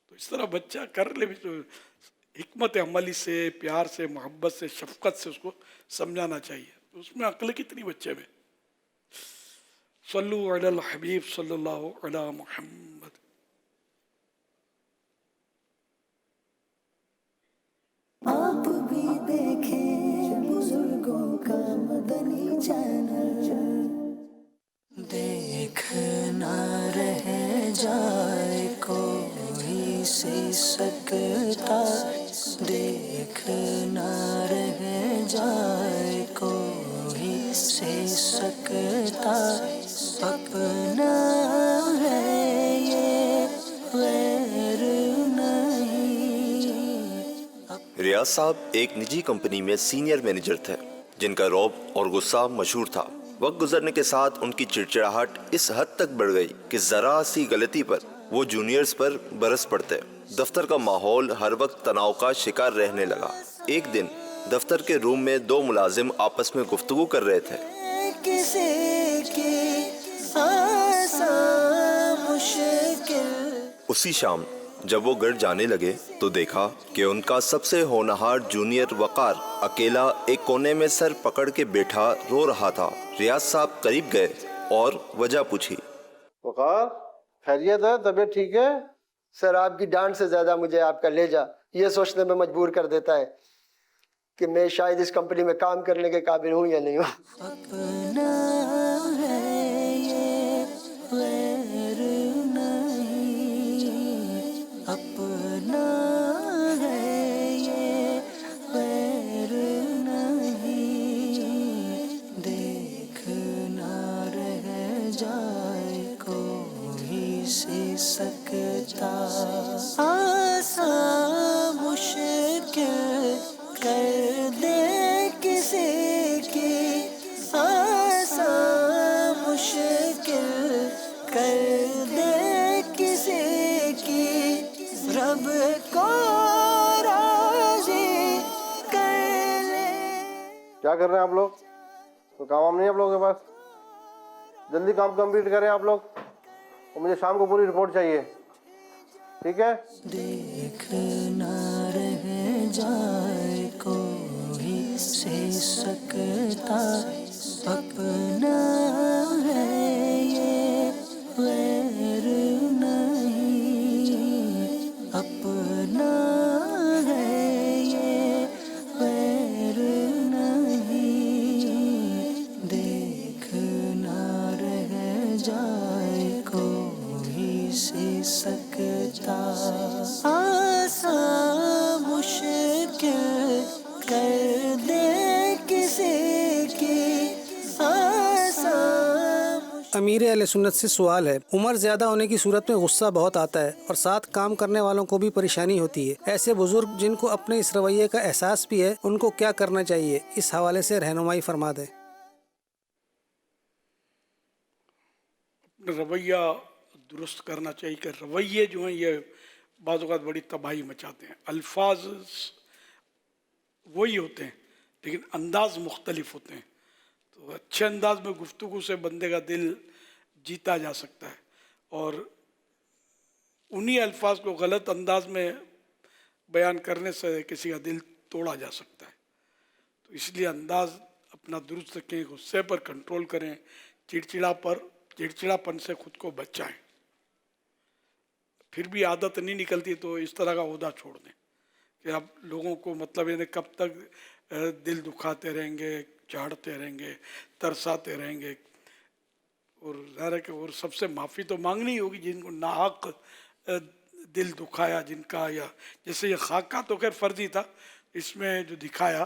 تو اس طرح بچہ کر لے بھی تو حکمت عملی سے, پیار سے, محبت سے, شفقت سے اس کو سمجھانا چاہیے. اس میں عقل کتنی بچے میں. صلو علی الحبیب صلی اللہ علی محمد. آپ بھی دیکھیں بزرگوں کا مدنی چینل, دیکھنا رہ جائے کوئی سی سکتا, دیکھنا رہ جائے کوئی سی سکتا, اپنا ہے یہ غیر نہیں. ریاض صاحب ایک نجی کمپنی میں سینئر مینیجر تھے جن کا رعب اور غصہ مشہور تھا. وقت گزرنے کے ساتھ ان کی چڑچڑاہٹ اس حد تک بڑھ گئی کہ ذرا سی غلطی پر وہ جونیئرز پر برس پڑتے. دفتر کا ماحول ہر وقت تناؤ کا شکار رہنے لگا. ایک دن دفتر کے روم میں دو ملازم آپس میں گفتگو کر رہے تھے. کسی کی آسان مشکل. اسی شام جب وہ گھر جانے لگے تو دیکھا کہ ان کا سب سے ہونہار جونیئر وقار اکیلا ایک کونے میں سر پکڑ کے بیٹھا رو رہا تھا. ریاض صاحب قریب گئے اور وجہ پوچھی. وقار خیریت ہے, طبیعت ٹھیک ہے؟ سر آپ کی ڈانٹ سے زیادہ مجھے آپ کا لہجہ یہ سوچنے میں مجبور کر دیتا ہے کہ میں شاید اس کمپنی میں کام کرنے کے قابل ہوں یا نہیں ہوں. اپنا ہے یہ غیر نہیں, اپنا ہے یہ غیر نہیں, دیکھنا رہ جائے کوئی سی سکتا, آسان مشکل کر دے کسی کی, آسان مشکل کر دے کسی کی, رب کو راضی کر لے. کیا کر رہے ہیں آپ لوگ؟ تو کام وام نہیں ہے آپ لوگوں کے پاس؟ جلدی کام کمپلیٹ کریں آپ لوگ, اور مجھے شام کو پوری رپورٹ چاہیے, ٹھیک ہے؟ دیکھنا رہ جائے کوئی سی سکتا, اپنا ہے یہ غیر نہیں, اپنا ہے یہ غیر نہیں, دیکھنا رہ جائے کوئی سی سکتا, آسان مشکل کر دے کسی کی, آسان. امیر اہل سنت سے سوال ہے. عمر زیادہ ہونے کی صورت میں غصہ بہت آتا ہے اور ساتھ کام کرنے والوں کو بھی پریشانی ہوتی ہے. ایسے بزرگ جن کو اپنے اس رویے کا احساس بھی ہے, ان کو کیا کرنا چاہیے؟ اس حوالے سے رہنمائی فرما دیں. رویہ درست کرنا چاہیے کہ رویے جو ہیں یہ بعض اوقات بڑی تباہی مچاتے ہیں. الفاظ وہی ہوتے ہیں لیکن انداز مختلف ہوتے ہیں. تو اچھے انداز میں گفتگو سے بندے کا دل جیتا جا سکتا ہے, اور انہی الفاظ کو غلط انداز میں بیان کرنے سے کسی کا دل توڑا جا سکتا ہے. تو اس لیے انداز اپنا درست رکھیں, غصے پر کنٹرول کریں, چڑچڑاپن سے خود کو بچائیں. پھر بھی عادت نہیں نکلتی تو اس طرح کا عہدہ چھوڑ دیں کہ اب لوگوں کو مطلب یہ کب تک دل دکھاتے رہیں گے, چاڑتے رہیں گے, ترساتے رہیں گے. اور ظاہر ہے کہ اور سب سے معافی تو مانگنی ہوگی جن کو ناحق دل دکھایا جن کا, یا جیسے یہ خاکہ تو خیر فرضی تھا, اس میں جو دکھایا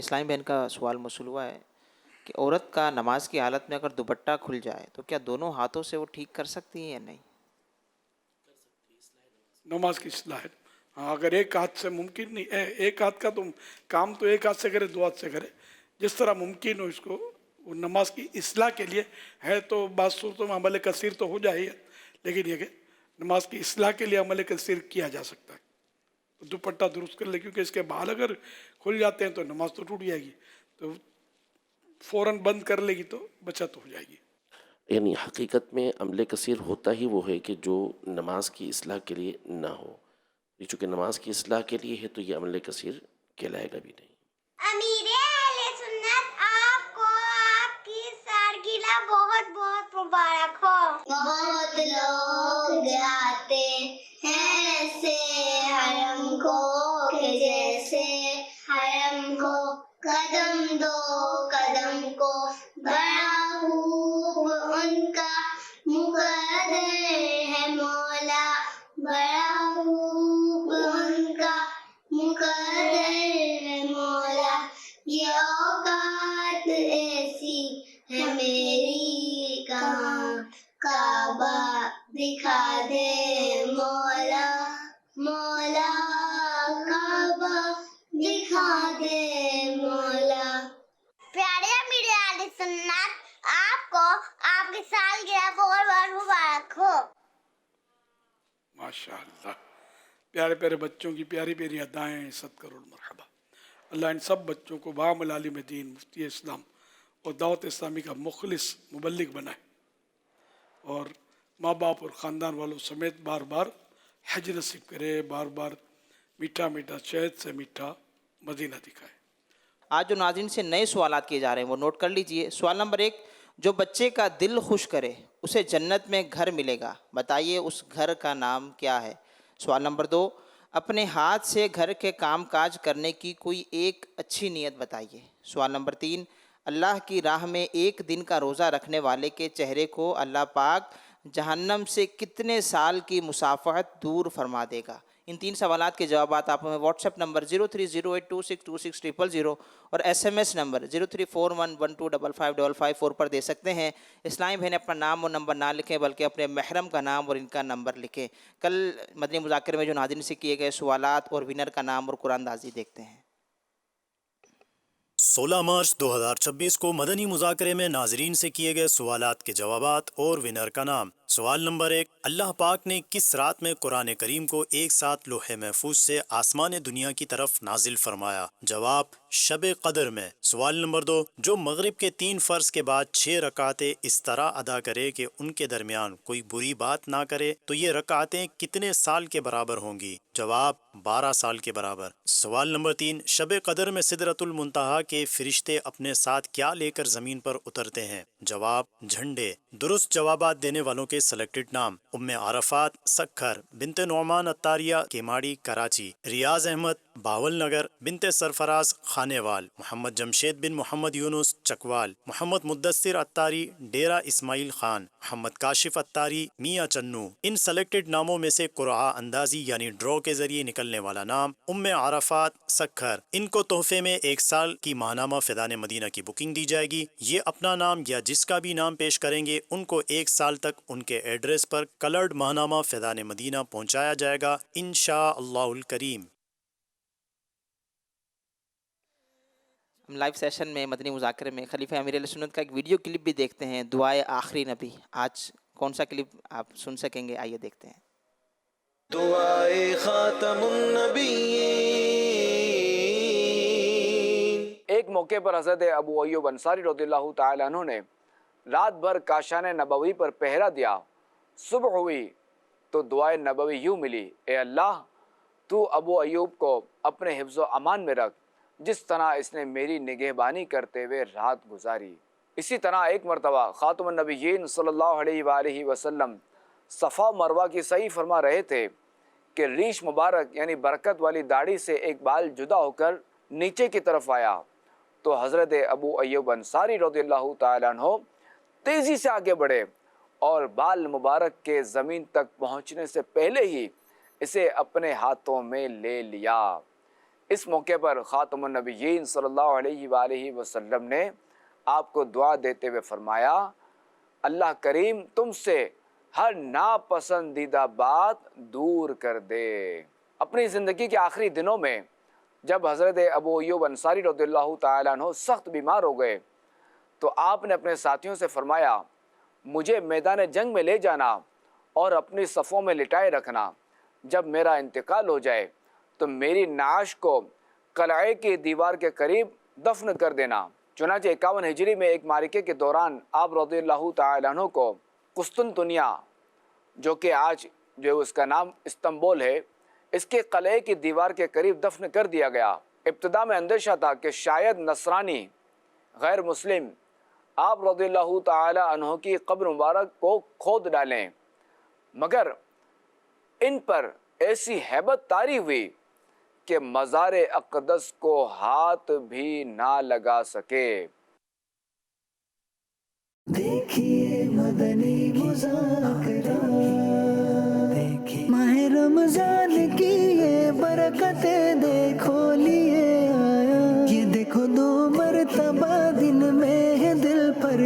اسلامی بہن کا سوال موصول ہوا ہے کہ عورت کا نماز کی حالت میں اگر دوپٹہ کھل جائے تو کیا دونوں ہاتھوں سے وہ ٹھیک کر سکتی ہیں یا نہیں؟ نماز کی اصلاح ہے. ہاں اگر ایک ہاتھ سے ممکن نہیں ہے، ایک ہاتھ کا تو کام تو ایک ہاتھ سے کرے، دو ہاتھ سے کرے، جس طرح ممکن ہو اس کو. وہ نماز کی اصلاح کے لیے ہے تو بعض صورتوں میں عمل کثیر تو ہو جائے، لیکن یہ کہ نماز کی اصلاح کے لیے عمل کثیر کیا جا سکتا ہے. دوپٹہ درست کر لے، کیونکہ اس کے بال اگر کھل جاتے ہیں تو نماز تو ٹوٹ جائے گی، تو فوراً بند کر لے گی تو بچت ہو جائے گی. یعنی حقیقت میں عمل کثیر ہوتا ہی وہ ہے کہ جو نماز کی اصلاح کے لیے نہ ہو. چونکہ نماز کی اصلاح کے لیے ہے تو یہ عمل کثیر کہلائے گا بھی نہیں. امیر اہل سنت آپ کو آپ کی سالگرہ بہت بہت مبارک ہو. بہت لوگ جاتے ہیں ایسے حرم کو کہ جیسے حرم کو قدم دو قدم کو بڑا خوب ان کا مقدر ہے مولا. بڑا خوب ان کا مقدر ہے مولا. یہ اوقات ایسی ہے میری کہاں کعبہ دکھا دے مولا. مولا کعبہ دکھا دے مولا. پیارے امیر اہل سنت آپ کو آپ کی سالگرہ بہت بہت مبارک ہو. ماشاء اللہ، پیارے پیارے بچوں کی پیاری پیاری ادائیں، 100 کروڑ مرحبا. اللہ ان سب بچوں کو بعمل عالم دین، مفتی اسلام اور دعوت اسلامی کا مخلص مبلغ بنائے، اور ماں باپ اور خاندان والوں سمیت بار بار حج نصیب کرے، بار بار میٹھا میٹھا شہد سے میٹھا مدینہ دکھائے. آج جو ناظرین سے نئے سوالات کیے جا رہے ہیں وہ نوٹ کر لیجئے. سوال نمبر 1، جو بچے کا دل خوش کرے اسے جنت میں گھر ملے گا، بتائیے اس گھر کا نام کیا ہے؟ سوال نمبر 2، اپنے ہاتھ سے گھر کے کام کاج کرنے کی کوئی ایک اچھی نیت بتائیے. سوال نمبر 3، اللہ کی راہ میں ایک دن کا روزہ رکھنے والے کے چہرے کو اللہ پاک جہنم سے کتنے سال کی مسافت دور فرما دے گا؟ ان 3 سوالات کے جوابات آپ ہمیں واٹس ایپ نمبر 0308262600 اور SMS نمبر 0341125555 پر دے سکتے ہیں. اسلامی بہن اپنا نام اور نمبر نہ لکھیں بلکہ اپنے محرم کا نام اور ان کا نمبر لکھیں. کل مدنی مذاکرے میں جو ناظرین سے کیے گئے سوالات اور ونر کا نام اور قرآن اندازی دیکھتے ہیں. 16 مارچ 2026 کو مدنی مذاکرے میں ناظرین سے کیے گئے سوالات کے جوابات اور ونر کا نام. سوال نمبر 1، اللہ پاک نے کس رات میں قرآن کریم کو ایک ساتھ لوح محفوظ سے آسمان دنیا کی طرف نازل فرمایا؟ جواب، شب قدر میں. سوال نمبر 2، جو مغرب کے 3 فرض کے بعد 6 رکعتیں اس طرح ادا کرے کہ ان کے درمیان کوئی بری بات نہ کرے تو یہ رکعتیں کتنے سال کے برابر ہوں گی؟ جواب، 12 سال کے برابر. سوال نمبر 3، شب قدر میں سدرۃ المنتہا کے فرشتے اپنے ساتھ کیا لے کر زمین پر اترتے ہیں؟ جواب، جھنڈے. درست جوابات دینے والوں کے سلیکٹڈ نام: ام عرفات سکھر، بنت نعمان اتاریہ کیماڑی کراچی، ریاض احمد باول نگر، بنت سرفراز خانیوال، محمد جمشید بن محمد یونس چکوال، محمد مدثر اتاری ڈیرہ اسماعیل خان، محمد کاشف اتاری میاں چنو. ان سلیکٹڈ ناموں میں سے قرعہ اندازی یعنی ڈرا کے ذریعے نکلنے والا نام ام عرفات سکھر. ان کو تحفے میں 1 سال کی ماہنامہ فیضان مدینہ کی بکنگ دی جائے گی. یہ اپنا نام یا جس کا بھی نام پیش کریں گے ان کو 1 سال تک ان کے ایڈریس پر کلرڈ ماہنامہ فیضان مدینہ پہنچایا جائے گا انشاء اللہ الکریم. ہم لائیو سیشن میں مدنی مذاکرے میں خلیفہ امیر اہل سنت کا ایک ویڈیو کلپ بھی دیکھتے ہیں، دعائے آخری نبی. آج کون سا کلپ آپ سن سکیں گے؟ آئیے دیکھتے ہیں. دعائے خاتم النبیین. ایک موقع پر حضرت ابو ایوب انصاری رضی اللہ تعالیٰ عنہ نے رات بھر کاشان نبوی پر پہرا دیا. صبح ہوئی تو دعائے نبوی یوں ملی: اے اللہ، تو ابو ایوب کو اپنے حفظ و امان میں رکھ جس طرح اس نے میری نگہبانی کرتے ہوئے رات گزاری. اسی طرح ایک مرتبہ خاتم النبیین صلی اللہ علیہ وآلہ وسلم صفا و مروہ کی سعی فرما رہے تھے کہ ریش مبارک یعنی برکت والی داڑھی سے ایک بال جدا ہو کر نیچے کی طرف آیا تو حضرت ابو ایوب انصاری رضی اللہ تعالیٰ عنہ تیزی سے آگے بڑھے اور بال مبارک کے زمین تک پہنچنے سے پہلے ہی اسے اپنے ہاتھوں میں لے لیا. اس موقع پر خاتم النبیین صلی اللہ علیہ وآلہ وسلم نے آپ کو دعا دیتے ہوئے فرمایا اللہ کریم تم سے ہر ناپسندیدہ بات دور کر دے۔ اپنی زندگی کے آخری دنوں میں جب حضرت ابو ایوب انصاری رضی اللہ تعالیٰ عنہ سخت بیمار ہو گئے تو آپ نے اپنے ساتھیوں سے فرمایا مجھے میدان جنگ میں لے جانا اور اپنی صفوں میں لٹائے رکھنا، جب میرا انتقال ہو جائے تو میری نعش کو قلعے کی دیوار کے قریب دفن کر دینا۔ چنانچہ 51 ہجری میں ایک معرکے کے دوران آپ رضی اللہ تعالیٰ عنہ کو قسطنطنیہ، جو کہ آج جو اس کا نام استنبول ہے، اس کے قلعے کی دیوار کے قریب دفن کر دیا گیا۔ ابتدا میں اندیشہ تھا کہ شاید نصرانی غیر مسلم آپ رضی اللہ تعالی عنہ کی قبر مبارک کو کھود ڈالیں، مگر ان پر ایسی ہیبت طاری ہوئی کہ مزار اقدس کو ہاتھ بھی نہ لگا سکے۔ دیکھیے مدنی مذاکرہ، ماہ رمضان کی یہ برکتیں دیکھو لیے آیا، یہ دیکھو 2 مرتبہ دن میں ہے دل پر